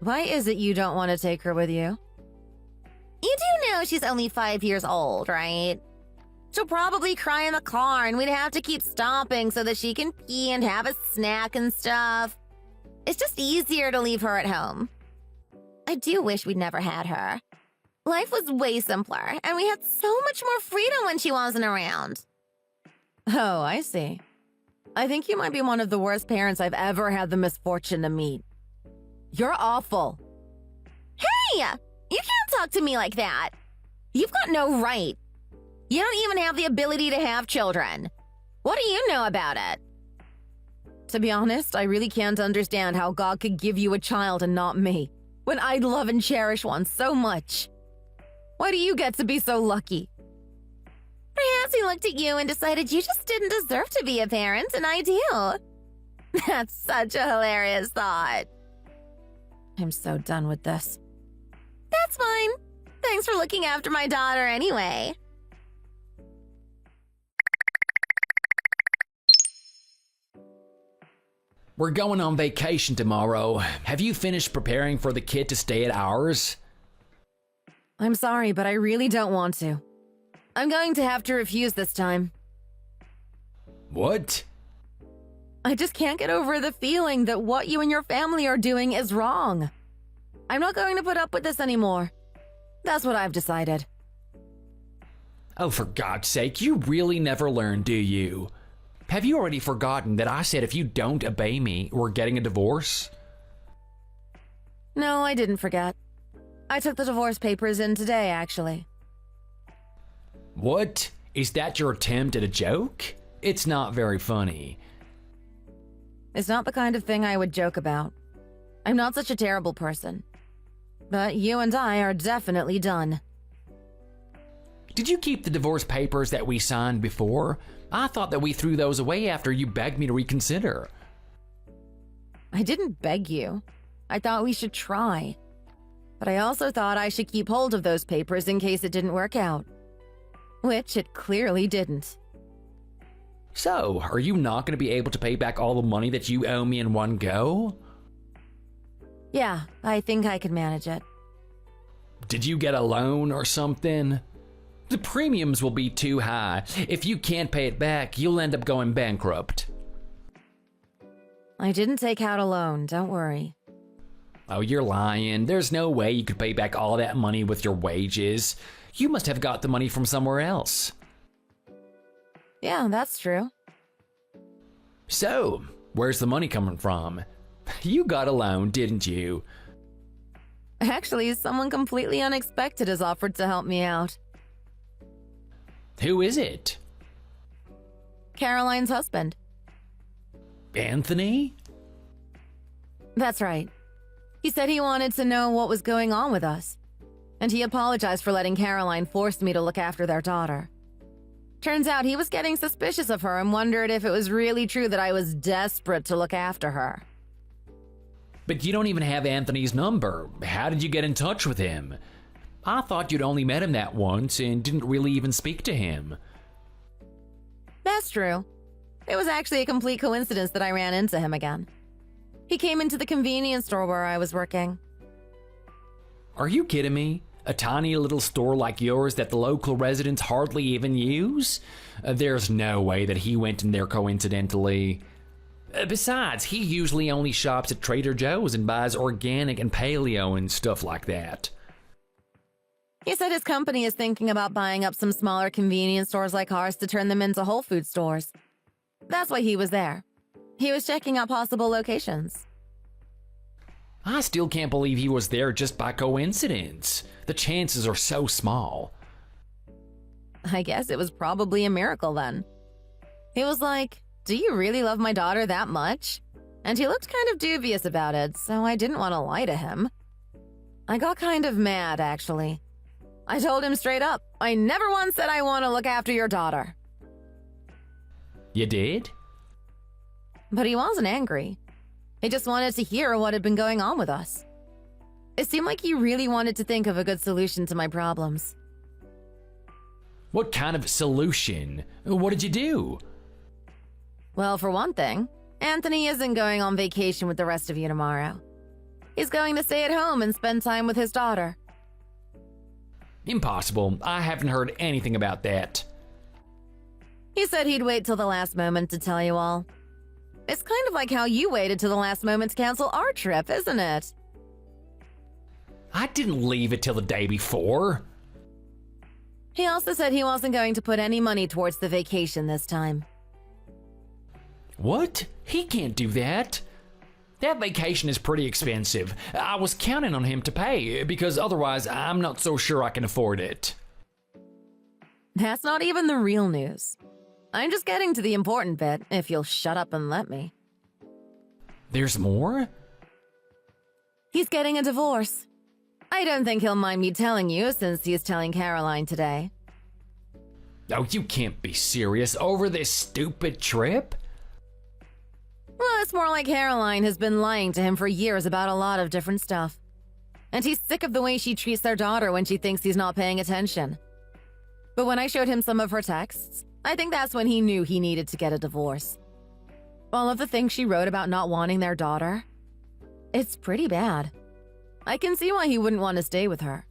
[SPEAKER 1] Why is it you don't want to take her with you?
[SPEAKER 4] You do know she's only 5 years old, right? She'll probably cry in the car and we'd have to keep stopping so that she can pee and have a snack and stuff. It's just easier to leave her at home. I do wish we'd never had her. Life was way simpler, and we had so much more freedom when she wasn't around.
[SPEAKER 1] Oh, I see. I think you might be one of the worst parents I've ever had the misfortune to meet. You're awful.
[SPEAKER 4] Hey! You can't talk to me like that. You've got no right. You don't even have the ability to have children. What do you know about it?
[SPEAKER 1] To be honest, I really can't understand how God could give you a child and not me, when I love and cherish one so much. Why do you get to be so lucky?
[SPEAKER 4] Perhaps he looked at you and decided you just didn't deserve to be a parent, and I do. That's such a hilarious thought.
[SPEAKER 1] I'm so done with this.
[SPEAKER 4] That's fine. Thanks for looking after my daughter anyway.
[SPEAKER 3] We're going on vacation tomorrow. Have you finished preparing for the kid to stay at ours?
[SPEAKER 1] I'm sorry, but I really don't want to. I'm going to have to refuse this time.
[SPEAKER 3] What?
[SPEAKER 1] I just can't get over the feeling that what you and your family are doing is wrong. I'm not going to put up with this anymore. That's what I've decided.
[SPEAKER 3] Oh, for God's sake, you really never learn, do you? Have you already forgotten that I said if you don't obey me, we're getting a divorce?
[SPEAKER 1] No, I didn't forget. I took the divorce papers in today, actually.
[SPEAKER 3] What? Is that your attempt at a joke? It's not very funny.
[SPEAKER 1] It's not the kind of thing I would joke about. I'm not such a terrible person. But you and I are definitely done.
[SPEAKER 3] Did you keep the divorce papers that we signed before? I thought that we threw those away after you begged me to reconsider.
[SPEAKER 1] I didn't beg you. I thought we should try. But I also thought I should keep hold of those papers in case it didn't work out. Which it clearly didn't.
[SPEAKER 3] So, are you not going to be able to pay back all the money that you owe me in one go?
[SPEAKER 1] Yeah, I think I can manage it.
[SPEAKER 3] Did you get a loan or something? The premiums will be too high. If you can't pay it back, you'll end up going bankrupt.
[SPEAKER 1] I didn't take out a loan, don't worry.
[SPEAKER 3] Oh, you're lying. There's no way you could pay back all that money with your wages. You must have got the money from somewhere else.
[SPEAKER 1] Yeah, that's true.
[SPEAKER 3] So, where's the money coming from? You got a loan, didn't you?
[SPEAKER 1] Actually, someone completely unexpected has offered to help me out.
[SPEAKER 3] Who is it?
[SPEAKER 1] Caroline's husband.
[SPEAKER 3] Anthony?
[SPEAKER 1] That's right. He said he wanted to know what was going on with us. And he apologized for letting Caroline force me to look after their daughter. Turns out he was getting suspicious of her and wondered if it was really true that I was desperate to look after her.
[SPEAKER 3] But you don't even have Anthony's number. How did you get in touch with him? I thought you'd only met him that once and didn't really even speak to him.
[SPEAKER 1] That's true. It was actually a complete coincidence that I ran into him again. He came into the convenience store where I was working.
[SPEAKER 3] Are you kidding me? A tiny little store like yours that the local residents hardly even use? There's no way that he went in there coincidentally. Besides, he usually only shops at Trader Joe's and buys organic and paleo and stuff like that.
[SPEAKER 1] He said his company is thinking about buying up some smaller convenience stores like ours to turn them into Whole Food stores. That's why he was there. He was checking out possible locations.
[SPEAKER 3] I still can't believe he was there just by coincidence. The chances are so small.
[SPEAKER 1] I guess it was probably a miracle then. He was like, "Do you really love my daughter that much?" And he looked kind of dubious about it, so I didn't want to lie to him. I got kind of mad, actually. I told him straight up, I never once said I want to look after your daughter.
[SPEAKER 3] You did?
[SPEAKER 1] But he wasn't angry. He just wanted to hear what had been going on with us. It seemed like he really wanted to think of a good solution to my problems.
[SPEAKER 3] What kind of solution? What did you do?
[SPEAKER 1] Well, for one thing, Anthony isn't going on vacation with the rest of you tomorrow. He's going to stay at home and spend time with his daughter.
[SPEAKER 3] Impossible. I haven't heard anything about that.
[SPEAKER 1] He said he'd wait till the last moment to tell you all. It's kind of like how you waited till the last moment to cancel our trip, isn't it?
[SPEAKER 3] I didn't leave it till the day before.
[SPEAKER 1] He also said he wasn't going to put any money towards the vacation this time.
[SPEAKER 3] What? He can't do that. That vacation is pretty expensive. I was counting on him to pay, because otherwise I'm not so sure I can afford it.
[SPEAKER 1] That's not even the real news. I'm just getting to the important bit, if you'll shut up and let me.
[SPEAKER 3] There's more?
[SPEAKER 1] He's getting a divorce. I don't think he'll mind me telling you since he's telling Caroline today.
[SPEAKER 3] Oh, you can't be serious over this stupid trip?
[SPEAKER 1] Well, it's more like Caroline has been lying to him for years about a lot of different stuff. And he's sick of the way she treats their daughter when she thinks he's not paying attention. But when I showed him some of her texts, I think that's when he knew he needed to get a divorce. All of the things she wrote about not wanting their daughter, it's pretty bad. I can see why he wouldn't want to stay with her.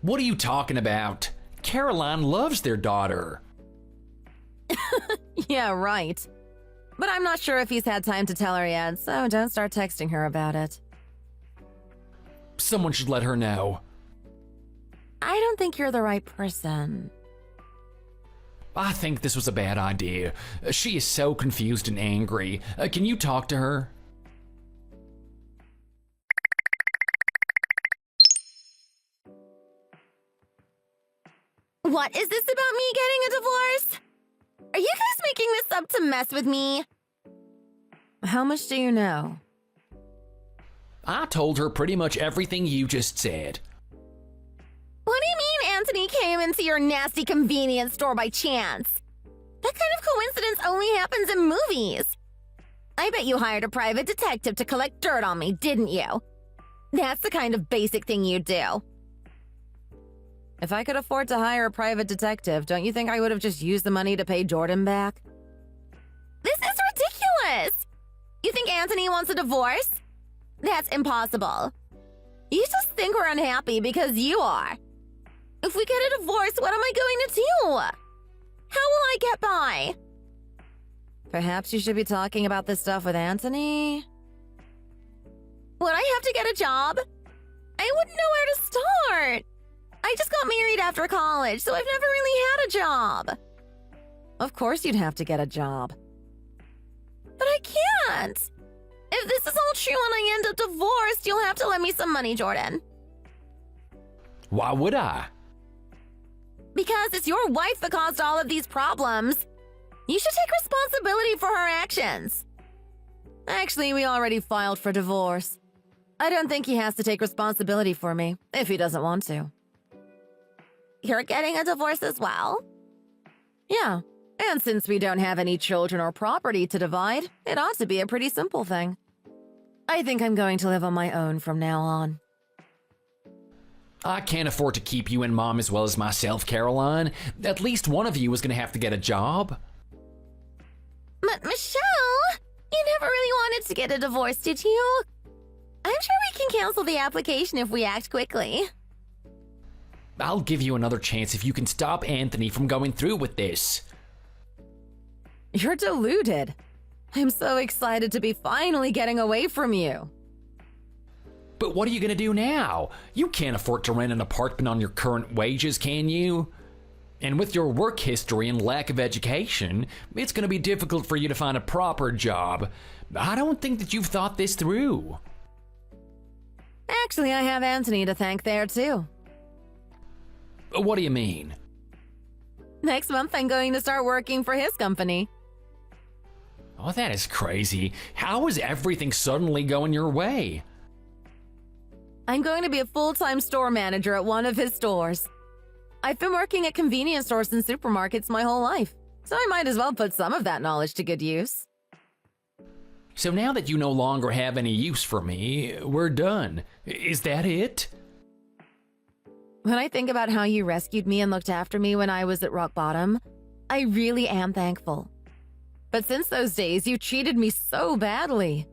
[SPEAKER 3] What are you talking about? Caroline loves their daughter.
[SPEAKER 1] Yeah, right. But I'm not sure if he's had time to tell her yet, so don't start texting her about it.
[SPEAKER 3] Someone should let her know.
[SPEAKER 1] I don't think you're the right person.
[SPEAKER 3] I think this was a bad idea. She is so confused and angry. Can you talk to her?
[SPEAKER 4] What is this about me getting a divorce? Are you guys making this up to mess with me?
[SPEAKER 1] How much do you know?
[SPEAKER 3] I told her pretty much everything you just said.
[SPEAKER 4] What do you mean Anthony came into your nasty convenience store by chance? That kind of coincidence only happens in movies. I bet you hired a private detective to collect dirt on me, didn't you? That's the kind of basic thing you do.
[SPEAKER 1] If I could afford to hire a private detective, don't you think I would have just used the money to pay Jordan back?
[SPEAKER 4] This is ridiculous! You think Anthony wants a divorce? That's impossible. You just think we're unhappy because you are. If we get a divorce, what am I going to do? How will I get by?
[SPEAKER 1] Perhaps you should be talking about this stuff with Anthony?
[SPEAKER 4] Would I have to get a job? I wouldn't know where to start. I just got married after college, so I've never really had a job.
[SPEAKER 1] Of course you'd have to get a job.
[SPEAKER 4] But I can't. If this is all true and I end up divorced, you'll have to lend me some money, Jordan.
[SPEAKER 3] Why would I?
[SPEAKER 4] Because it's your wife that caused all of these problems. You should take responsibility for her actions.
[SPEAKER 1] Actually, we already filed for divorce. I don't think he has to take responsibility for me, if he doesn't want to.
[SPEAKER 4] You're getting a divorce as well?
[SPEAKER 1] Yeah, and since we don't have any children or property to divide, it ought to be a pretty simple thing. I think I'm going to live on my own from now on.
[SPEAKER 3] I can't afford to keep you and Mom as well as myself, Caroline. At least one of you is going to have to get a job.
[SPEAKER 4] But Michelle, you never really wanted to get a divorce, did you? I'm sure we can cancel the application if we act quickly.
[SPEAKER 3] I'll give you another chance if you can stop Anthony from going through with this.
[SPEAKER 1] You're deluded. I'm so excited to be finally getting away from you.
[SPEAKER 3] But what are you going to do now? You can't afford to rent an apartment on your current wages, can you? And with your work history and lack of education, it's going to be difficult for you to find a proper job. I don't think that you've thought this through.
[SPEAKER 1] Actually, I have Anthony to thank there, too.
[SPEAKER 3] What do you mean?
[SPEAKER 1] Next month, I'm going to start working for his company.
[SPEAKER 3] Oh, that is crazy. How is everything suddenly going your way?
[SPEAKER 1] I'm going to be a full-time store manager at one of his stores. I've been working at convenience stores and supermarkets my whole life, so I might as well put some of that knowledge to good use.
[SPEAKER 3] So now that you no longer have any use for me, we're done. Is that it?
[SPEAKER 1] When I think about how you rescued me and looked after me when I was at rock bottom, I really am thankful. But since those days, you treated me so badly.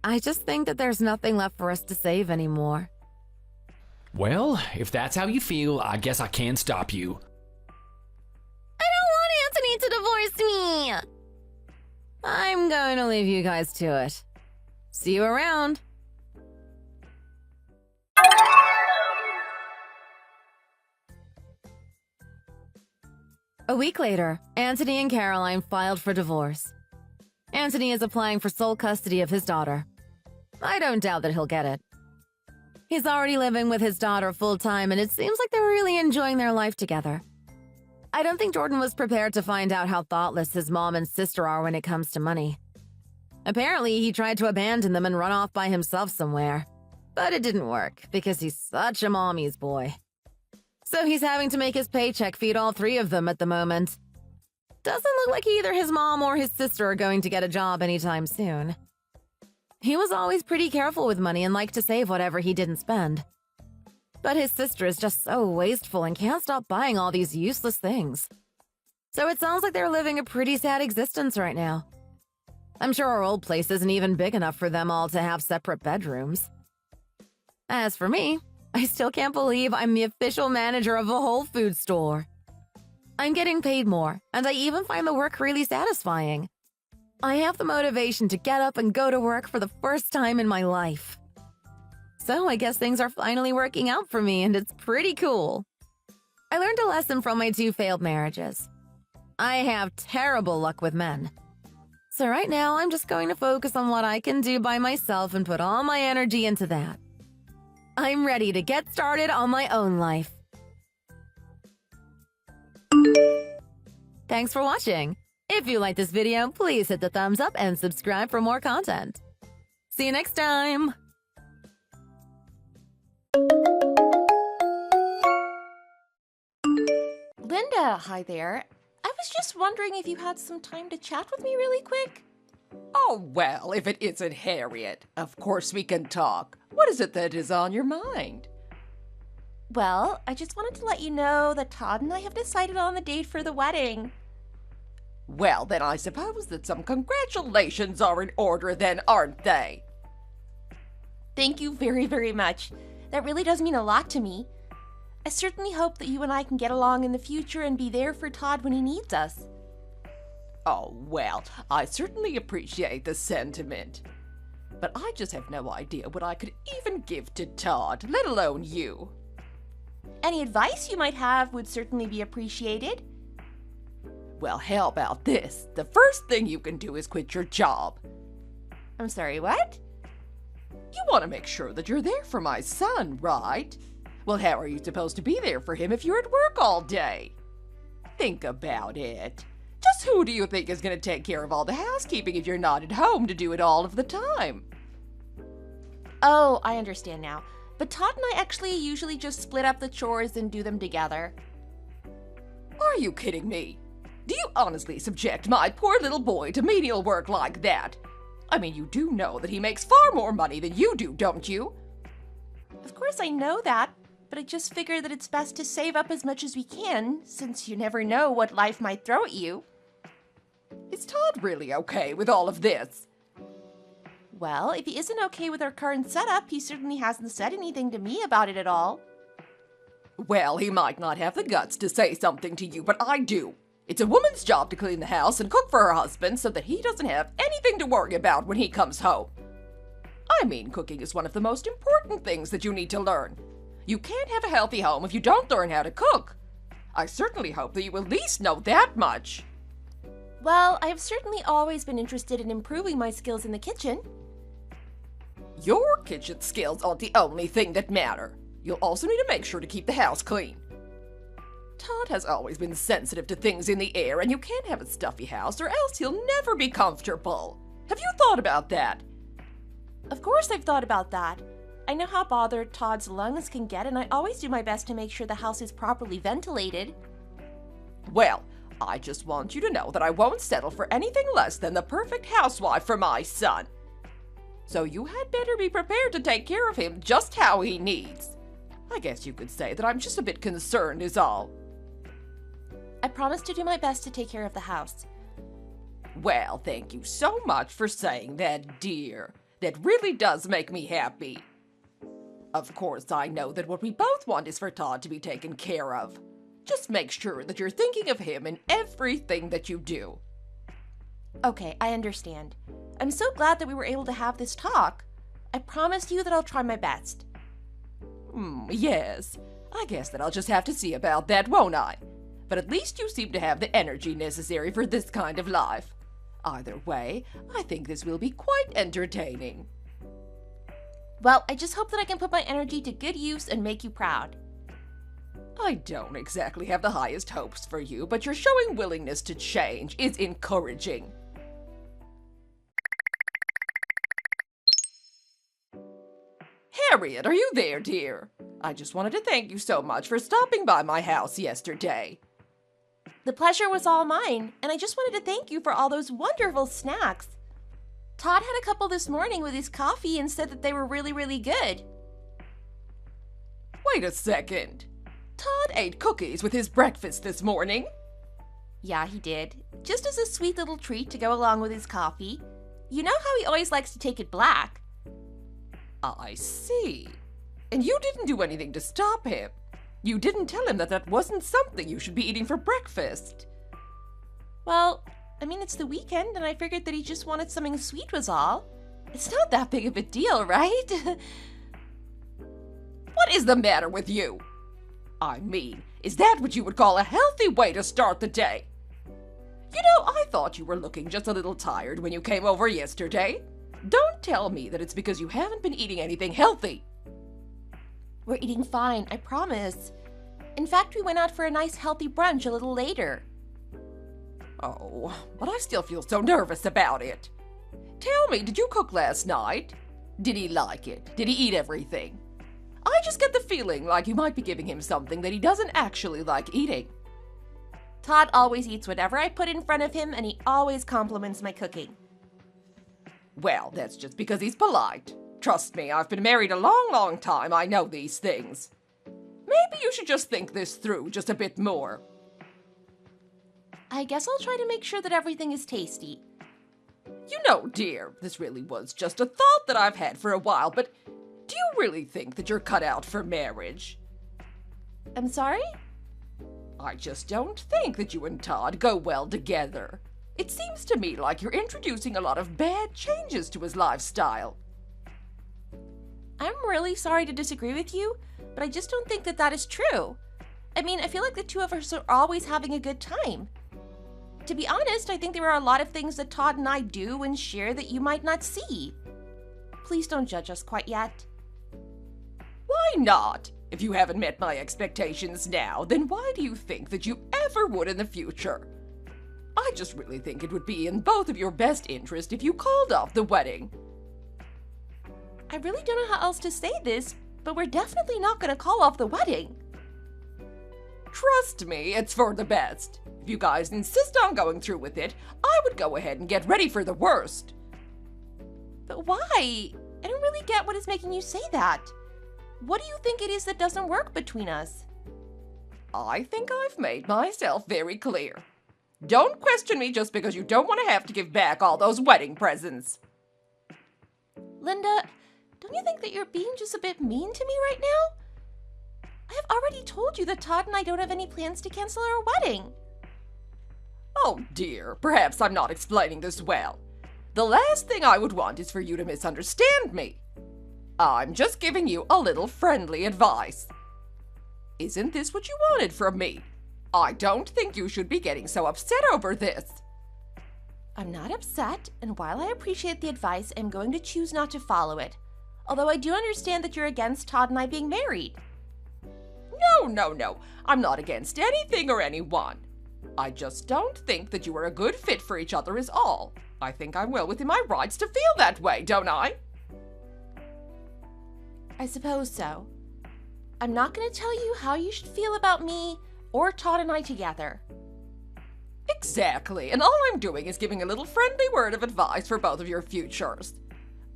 [SPEAKER 1] I just think that there's nothing left for us to save anymore.
[SPEAKER 3] Well, if that's how you feel, I guess I can't stop you.
[SPEAKER 4] I don't want Anthony to divorce me.
[SPEAKER 1] I'm going to leave you guys to it. See you around. A week later, Anthony and Caroline filed for divorce. Anthony is applying for sole custody of his daughter. I don't doubt that he'll get it. He's already living with his daughter full-time, and it seems like they're really enjoying their life together. I don't think Jordan was prepared to find out how thoughtless his mom and sister are when it comes to money. Apparently, he tried to abandon them and run off by himself somewhere. But it didn't work, because he's such a mommy's boy. So he's having to make his paycheck feed all three of them at the moment. Doesn't look like either his mom or his sister are going to get a job anytime soon. He was always pretty careful with money and liked to save whatever he didn't spend. But his sister is just so wasteful and can't stop buying all these useless things. So it sounds like they're living a pretty sad existence right now. I'm sure our old place isn't even big enough for them all to have separate bedrooms. As for me, I still can't believe I'm the official manager of a Whole Foods store. I'm getting paid more, and I even find the work really satisfying. I have the motivation to get up and go to work for the first time in my life. So I guess things are finally working out for me, and it's pretty cool. I learned a lesson from my 2 failed marriages. I have terrible luck with men. So right now, I'm just going to focus on what I can do by myself and put all my energy into that. I'm ready to get started on my own life. Thanks for watching. If you like this video, please hit the thumbs up and subscribe for more content. See you next time!
[SPEAKER 5] Linda, hi there. I was just wondering if you had some time to chat with me really quick.
[SPEAKER 6] Oh, well, if it isn't Harriet, of course we can talk. What is it that is on your mind?
[SPEAKER 5] Well, I just wanted to let you know that Todd and I have decided on the date for the wedding.
[SPEAKER 6] Well, then I suppose that some congratulations are in order then, aren't they?
[SPEAKER 5] Thank you very, very much. That really does mean a lot to me. I certainly hope that you and I can get along in the future and be there for Todd when he needs us.
[SPEAKER 6] Oh, well, I certainly appreciate the sentiment. But I just have no idea what I could even give to Todd, let alone you.
[SPEAKER 5] Any advice you might have would certainly be appreciated.
[SPEAKER 6] Well, how about this? The first thing you can do is quit your job.
[SPEAKER 5] I'm sorry, what?
[SPEAKER 6] You want to make sure that you're there for my son, right? Well, how are you supposed to be there for him if you're at work all day? Think about it. Just who do you think is going to take care of all the housekeeping if you're not at home to do it all of the time?
[SPEAKER 5] Oh, I understand now. But Todd and I actually usually just split up the chores and do them together.
[SPEAKER 6] Are you kidding me? Do you honestly subject my poor little boy to menial work like that? I mean, you do know that he makes far more money than you do, don't you?
[SPEAKER 5] Of course I know that, but I just figure that it's best to save up as much as we can, since you never know what life might throw at you.
[SPEAKER 6] Is Todd really okay with all of this?
[SPEAKER 5] Well, if he isn't okay with our current setup, he certainly hasn't said anything to me about it at all.
[SPEAKER 6] Well, he might not have the guts to say something to you, but I do. It's a woman's job to clean the house and cook for her husband so that he doesn't have anything to worry about when he comes home. I mean, cooking is one of the most important things that you need to learn. You can't have a healthy home if you don't learn how to cook. I certainly hope that you at least know that much.
[SPEAKER 5] Well, I have certainly always been interested in improving my skills in the kitchen.
[SPEAKER 6] Your kitchen skills aren't the only thing that matter. You'll also need to make sure to keep the house clean. Todd has always been sensitive to things in the air, and you can't have a stuffy house or else he'll never be comfortable. Have you thought about that?
[SPEAKER 5] Of course I've thought about that. I know how bothered Todd's lungs can get, and I always do my best to make sure the house is properly ventilated.
[SPEAKER 6] Well, I just want you to know that I won't settle for anything less than the perfect housewife for my son. So you had better be prepared to take care of him just how he needs. I guess you could say that I'm just a bit concerned is all.
[SPEAKER 5] I promise to do my best to take care of the house.
[SPEAKER 6] Well, thank you so much for saying that, dear. That really does make me happy. Of course, I know that what we both want is for Todd to be taken care of. Just make sure that you're thinking of him in everything that you do.
[SPEAKER 5] Okay, I understand. I'm so glad that we were able to have this talk. I promise you that I'll try my best.
[SPEAKER 6] Yes. I guess that I'll just have to see about that, won't I? But at least you seem to have the energy necessary for this kind of life. Either way, I think this will be quite entertaining.
[SPEAKER 5] Well, I just hope that I can put my energy to good use and make you proud.
[SPEAKER 6] I don't exactly have the highest hopes for you, but your showing willingness to change is encouraging. Harriet, are you there, dear? I just wanted to thank you so much for stopping by my house yesterday.
[SPEAKER 5] The pleasure was all mine, and I just wanted to thank you for all those wonderful snacks. Todd had a couple this morning with his coffee and said that they were really, really good.
[SPEAKER 6] Wait a second. Todd ate cookies with his breakfast this morning?
[SPEAKER 5] Yeah, he did. Just as a sweet little treat to go along with his coffee. You know how he always likes to take it black.
[SPEAKER 6] I see. And you didn't do anything to stop him. You didn't tell him that that wasn't something you should be eating for breakfast.
[SPEAKER 5] Well, I mean, it's the weekend, and I figured that he just wanted something sweet was all. It's not that big of a deal, right?
[SPEAKER 6] What is the matter with you? I mean, is that what you would call a healthy way to start the day? You know, I thought you were looking just a little tired when you came over yesterday. Don't tell me that it's because you haven't been eating anything healthy.
[SPEAKER 5] We're eating fine, I promise. In fact, we went out for a nice healthy brunch a little later.
[SPEAKER 6] Oh, but I still feel so nervous about it. Tell me, did you cook last night? Did he like it? Did he eat everything? I just get the feeling like you might be giving him something that he doesn't actually like eating.
[SPEAKER 5] Todd always eats whatever I put in front of him, and he always compliments my cooking.
[SPEAKER 6] Well, that's just because he's polite. Trust me, I've been married a long, long time. I know these things. Maybe you should just think this through just a bit more.
[SPEAKER 5] I guess I'll try to make sure that everything is tasty.
[SPEAKER 6] You know, dear, this really was just a thought that I've had for a while, but do you really think that you're cut out for marriage?
[SPEAKER 5] I'm sorry?
[SPEAKER 6] I just don't think that you and Todd go well together. It seems to me like you're introducing a lot of bad changes to his lifestyle.
[SPEAKER 5] I'm really sorry to disagree with you, but I just don't think that that is true. I mean, I feel like the two of us are always having a good time. To be honest, I think there are a lot of things that Todd and I do and share that you might not see. Please don't judge us quite yet.
[SPEAKER 6] Why not? If you haven't met my expectations now, then why do you think that you ever would in the future? I just really think it would be in both of your best interest if you called off the wedding.
[SPEAKER 5] I really don't know how else to say this, but we're definitely not going to call off the wedding.
[SPEAKER 6] Trust me, it's for the best. If you guys insist on going through with it, I would go ahead and get ready for the worst.
[SPEAKER 5] But why? I don't really get what is making you say that. What do you think it is that doesn't work between us?
[SPEAKER 6] I think I've made myself very clear. Don't question me just because you don't want to have to give back all those wedding presents.
[SPEAKER 5] Linda, don't you think that you're being just a bit mean to me right now? I have already told you that Todd and I don't have any plans to cancel our wedding.
[SPEAKER 6] Oh dear, perhaps I'm not explaining this well. The last thing I would want is for you to misunderstand me. I'm just giving you a little friendly advice. Isn't this what you wanted from me? I don't think you should be getting so upset over this.
[SPEAKER 5] I'm not upset, and while I appreciate the advice, I'm going to choose not to follow it. Although I do understand that you're against Todd and I being married.
[SPEAKER 6] No. I'm not against anything or anyone. I just don't think that you are a good fit for each other is all. I think I'm well within my rights to feel that way, don't I?
[SPEAKER 5] I suppose so. I'm not going to tell you how you should feel about me or Todd and I together.
[SPEAKER 6] Exactly, and all I'm doing is giving a little friendly word of advice for both of your futures.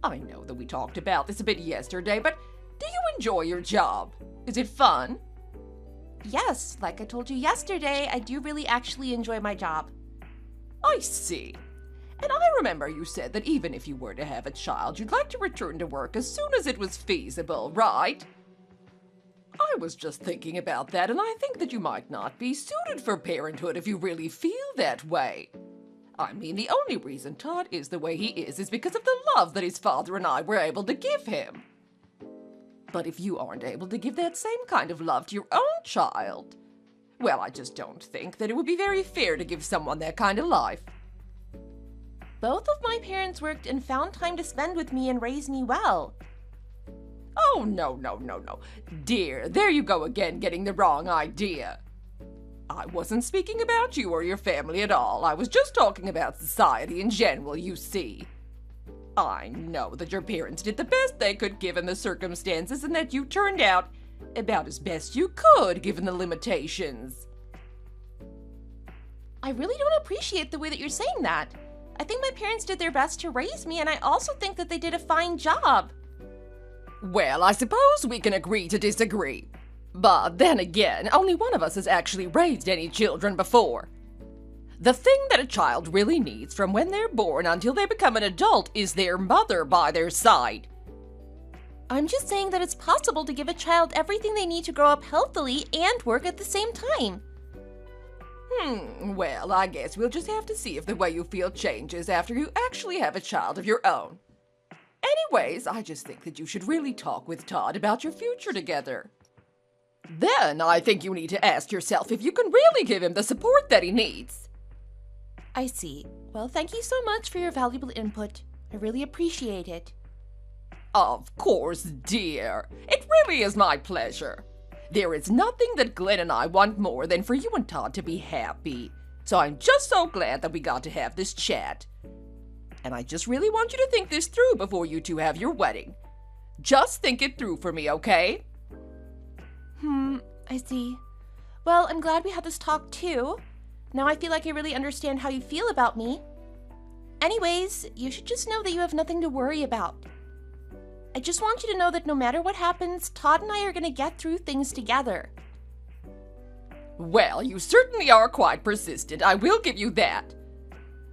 [SPEAKER 6] I know that we talked about this a bit yesterday, but do you enjoy your job? Is it fun?
[SPEAKER 5] Yes, like I told you yesterday, I do really actually enjoy my job.
[SPEAKER 6] I see. And I remember you said that even if you were to have a child, you'd like to return to work as soon as it was feasible, right? I was just thinking about that, and I think that you might not be suited for parenthood if you really feel that way. I mean, the only reason Todd is the way he is because of the love that his father and I were able to give him. But if you aren't able to give that same kind of love to your own child, well, I just don't think that it would be very fair to give someone that kind of life.
[SPEAKER 5] Both of my parents worked and found time to spend with me and raise me well.
[SPEAKER 6] Oh, no. Dear, there you go again, getting the wrong idea. I wasn't speaking about you or your family at all. I was just talking about society in general, you see. I know that your parents did the best they could given the circumstances and that you turned out about as best you could given the limitations.
[SPEAKER 5] I really don't appreciate the way that you're saying that. I think my parents did their best to raise me, and I also think that they did a fine job.
[SPEAKER 6] Well, I suppose we can agree to disagree. But then again, only one of us has actually raised any children before. The thing that a child really needs from when they're born until they become an adult is their mother by their side.
[SPEAKER 5] I'm just saying that it's possible to give a child everything they need to grow up healthily and work at the same time.
[SPEAKER 6] Well, I guess we'll just have to see if the way you feel changes after you actually have a child of your own. Anyways, I just think that you should really talk with Todd about your future together. Then I think you need to ask yourself if you can really give him the support that he needs.
[SPEAKER 5] I see. Well, thank you so much for your valuable input. I really appreciate it.
[SPEAKER 6] Of course, dear. It really is my pleasure. There is nothing that Glenn and I want more than for you and Todd to be happy. So I'm just so glad that we got to have this chat. And I just really want you to think this through before you two have your wedding. Just think it through for me, okay?
[SPEAKER 5] I see. Well, I'm glad we had this talk too. Now I feel like I really understand how you feel about me. Anyways, you should just know that you have nothing to worry about. I just want you to know that no matter what happens, Todd and I are going to get through things together.
[SPEAKER 6] Well, you certainly are quite persistent, I will give you that.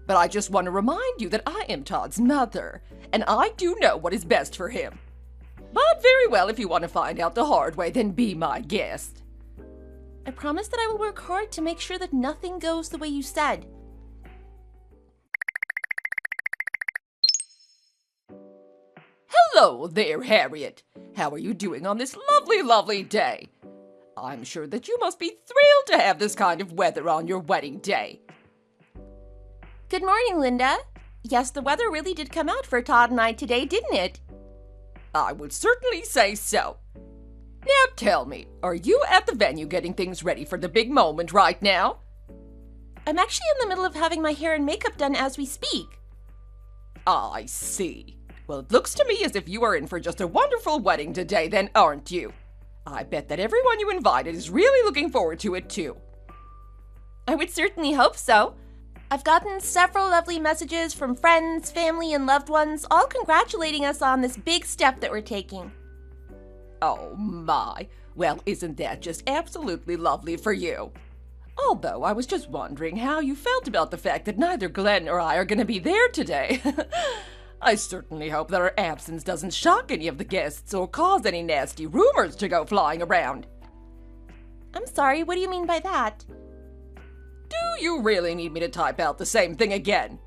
[SPEAKER 6] But I just want to remind you that I am Todd's mother, and I do know what is best for him. But very well, if you want to find out the hard way, then be my guest.
[SPEAKER 5] I promise that I will work hard to make sure that nothing goes the way you said.
[SPEAKER 6] Hello there, Harriet. How are you doing on this lovely, lovely day? I'm sure that you must be thrilled to have this kind of weather on your wedding day.
[SPEAKER 5] Good morning, Linda. Yes, the weather really did come out for Todd and I today, didn't it?
[SPEAKER 6] I would certainly say so. Now tell me, are you at the venue getting things ready for the big moment right now?
[SPEAKER 5] I'm actually in the middle of having my hair and makeup done as we speak.
[SPEAKER 6] I see. Well, it looks to me as if you are in for just a wonderful wedding today, then, aren't you? I bet that everyone you invited is really looking forward to it, too.
[SPEAKER 5] I would certainly hope so. I've gotten several lovely messages from friends, family, and loved ones, all congratulating us on this big step that we're taking.
[SPEAKER 6] Oh my, well, isn't that just absolutely lovely for you? Although I was just wondering how you felt about the fact that neither Glenn or I are going to be there today. I certainly hope that our absence doesn't shock any of the guests or cause any nasty rumors to go flying around.
[SPEAKER 5] I'm sorry, what do you mean by that?
[SPEAKER 6] Do you really need me to type out the same thing again?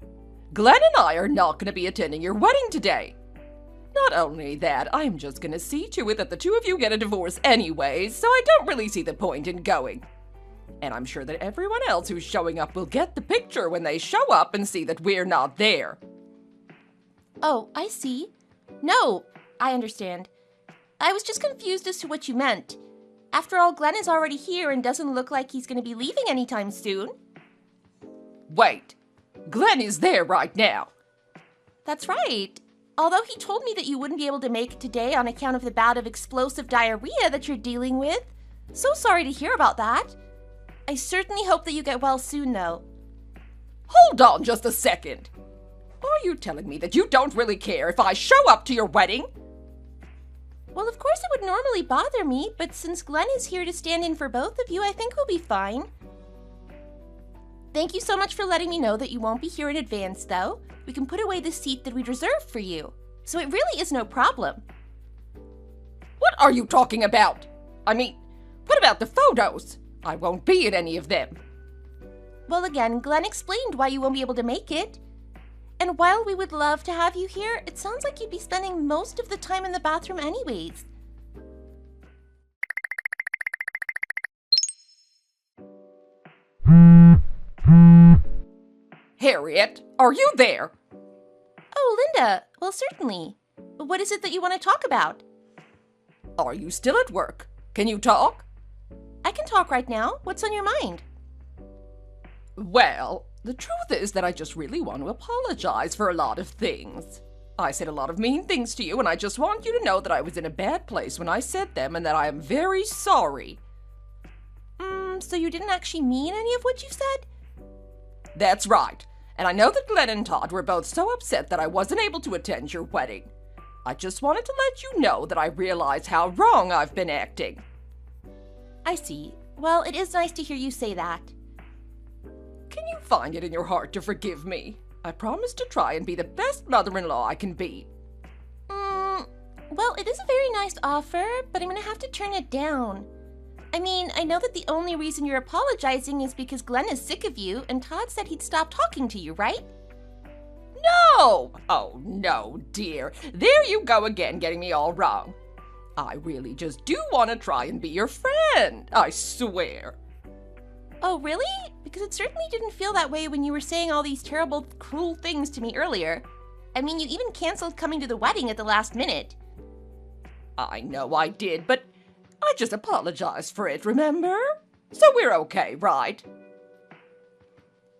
[SPEAKER 6] Glenn and I are not going to be attending your wedding today. Not only that, I'm just going to see to it that the two of you get a divorce anyways, so I don't really see the point in going. And I'm sure that everyone else who's showing up will get the picture when they show up and see that we're not there.
[SPEAKER 5] Oh, I see. No, I understand. I was just confused as to what you meant. After all, Glenn is already here and doesn't look like he's going to be leaving anytime soon.
[SPEAKER 6] Wait, Glenn is there right now.
[SPEAKER 5] That's right. Although he told me that you wouldn't be able to make it today on account of the bout of explosive diarrhea that you're dealing with. So sorry to hear about that. I certainly hope that you get well soon, though.
[SPEAKER 6] Hold on just a second. Are you telling me that you don't really care if I show up to your wedding?
[SPEAKER 5] Well, of course it would normally bother me, but since Glenn is here to stand in for both of you, I think we'll be fine. Thank you so much for letting me know that you won't be here in advance, though. We can put away the seat that we'd reserved for you, so it really is no problem.
[SPEAKER 6] What are you talking about? I mean, what about the photos? I won't be at any of them.
[SPEAKER 5] Well, again, Glenn explained why you won't be able to make it. And while we would love to have you here, it sounds like you'd be spending most of the time in the bathroom anyways.
[SPEAKER 6] Harriet, are you there?
[SPEAKER 5] Oh, Linda. Well, certainly. What is it that you want to talk about?
[SPEAKER 6] Are you still at work? Can you talk?
[SPEAKER 5] I can talk right now. What's on your mind?
[SPEAKER 6] Well, the truth is that I just really want to apologize for a lot of things. I said a lot of mean things to you, and I just want you to know that I was in a bad place when I said them and that I am very sorry.
[SPEAKER 5] So you didn't actually mean any of what you said?
[SPEAKER 6] That's right. And I know that Glenn and Todd were both so upset that I wasn't able to attend your wedding. I just wanted to let you know that I realize how wrong I've been acting.
[SPEAKER 5] I see. Well, it is nice to hear you say that.
[SPEAKER 6] Can you find it in your heart to forgive me? I promise to try and be the best mother-in-law I can be.
[SPEAKER 5] Well, it is a very nice offer, but I'm gonna have to turn it down. I mean, I know that the only reason you're apologizing is because Glenn is sick of you, and Todd said he'd stop talking to you, right?
[SPEAKER 6] No! Oh, no, dear. There you go again, getting me all wrong. I really just do want to try and be your friend, I swear.
[SPEAKER 5] Oh, really? Because it certainly didn't feel that way when you were saying all these terrible, cruel things to me earlier. I mean, you even canceled coming to the wedding at the last minute.
[SPEAKER 6] I know I did, but I just apologized for it, remember? So we're okay, right?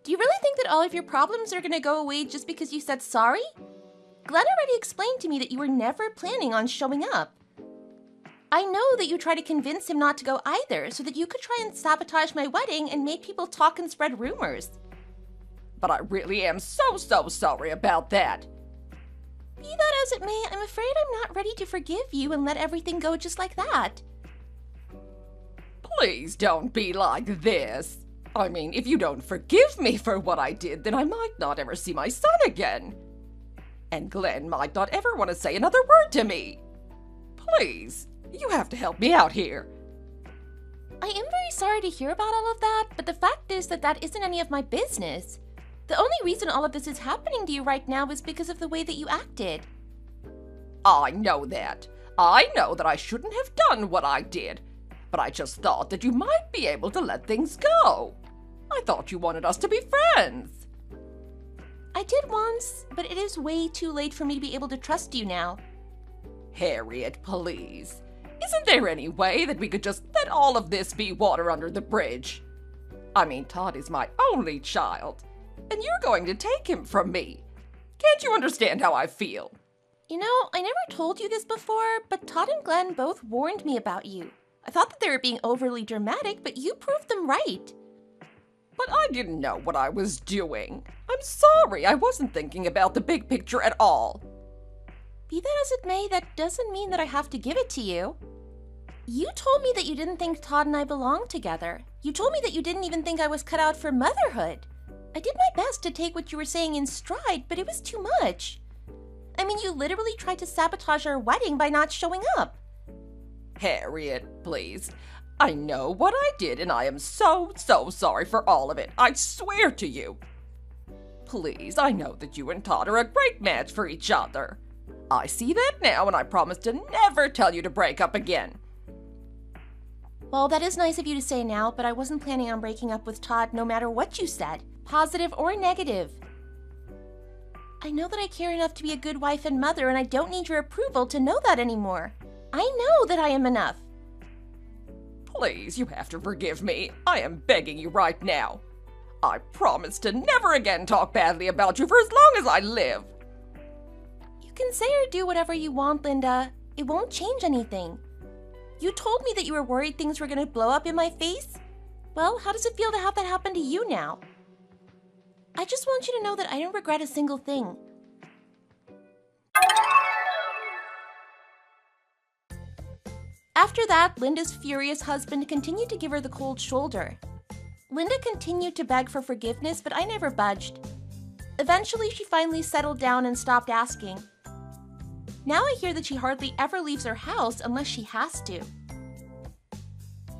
[SPEAKER 5] Do you really think that all of your problems are gonna go away just because you said sorry? Glenn already explained to me that you were never planning on showing up. I know that you tried to convince him not to go either, so that you could try and sabotage my wedding and make people talk and spread rumors.
[SPEAKER 6] But I really am so sorry about that.
[SPEAKER 5] Be that as it may, I'm afraid I'm not ready to forgive you and let everything go just like that.
[SPEAKER 6] Please don't be like this. I mean, if you don't forgive me for what I did, then I might not ever see my son again. And Glenn might not ever want to say another word to me. Please, you have to help me out here.
[SPEAKER 5] I am very sorry to hear about all of that, but the fact is that that isn't any of my business. The only reason all of this is happening to you right now is because of the way that you acted.
[SPEAKER 6] I know that. I know that I shouldn't have done what I did. But I just thought that you might be able to let things go. I thought you wanted us to be friends.
[SPEAKER 5] I did once, but it is way too late for me to be able to trust you now.
[SPEAKER 6] Harriet, please. Isn't there any way that we could just let all of this be water under the bridge? I mean, Todd is my only child, and you're going to take him from me. Can't you understand how I feel?
[SPEAKER 5] You know, I never told you this before, but Todd and Glenn both warned me about you. I thought that they were being overly dramatic, but you proved them right.
[SPEAKER 6] But I didn't know what I was doing. I'm sorry, I wasn't thinking about the big picture at all.
[SPEAKER 5] Be that as it may, that doesn't mean that I have to give it to you. You told me that you didn't think Todd and I belonged together. You told me that you didn't even think I was cut out for motherhood. I did my best to take what you were saying in stride, but it was too much. I mean, you literally tried to sabotage our wedding by not showing up.
[SPEAKER 6] Harriet, please. I know what I did, and I am so sorry for all of it. I swear to you. Please, I know that you and Todd are a great match for each other. I see that now, and I promise to never tell you to break up again.
[SPEAKER 5] Well, that is nice of you to say now, but I wasn't planning on breaking up with Todd no matter what you said, positive or negative. I know that I care enough to be a good wife and mother, and I don't need your approval to know that anymore. I know that I am enough.
[SPEAKER 6] Please, you have to forgive me. I am begging you right now. I promise to never again talk badly about you for as long as I live.
[SPEAKER 5] You can say or do whatever you want, Linda. It won't change anything. You told me that you were worried things were going to blow up in my face. Well, how does it feel to have that happen to you now? I just want you to know that I don't regret a single thing. After that, Linda's furious husband continued to give her the cold shoulder. Linda continued to beg for forgiveness, but I never budged. Eventually, she finally settled down and stopped asking. Now I hear that she hardly ever leaves her house unless she has to.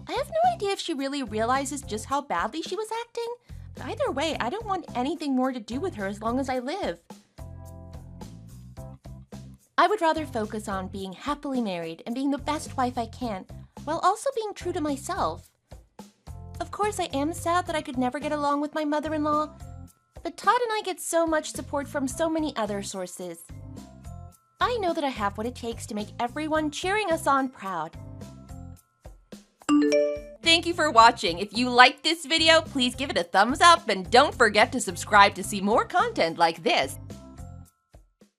[SPEAKER 5] I have no idea if she really realizes just how badly she was acting, but either way, I don't want anything more to do with her as long as I live. I would rather focus on being happily married and being the best wife I can, while also being true to myself. Of course, I am sad that I could never get along with my mother-in-law, but Todd and I get so much support from so many other sources. I know that I have what it takes to make everyone cheering us on proud. Thank you for watching. If you liked this video, please give it a thumbs up and don't forget to subscribe to see more content like this.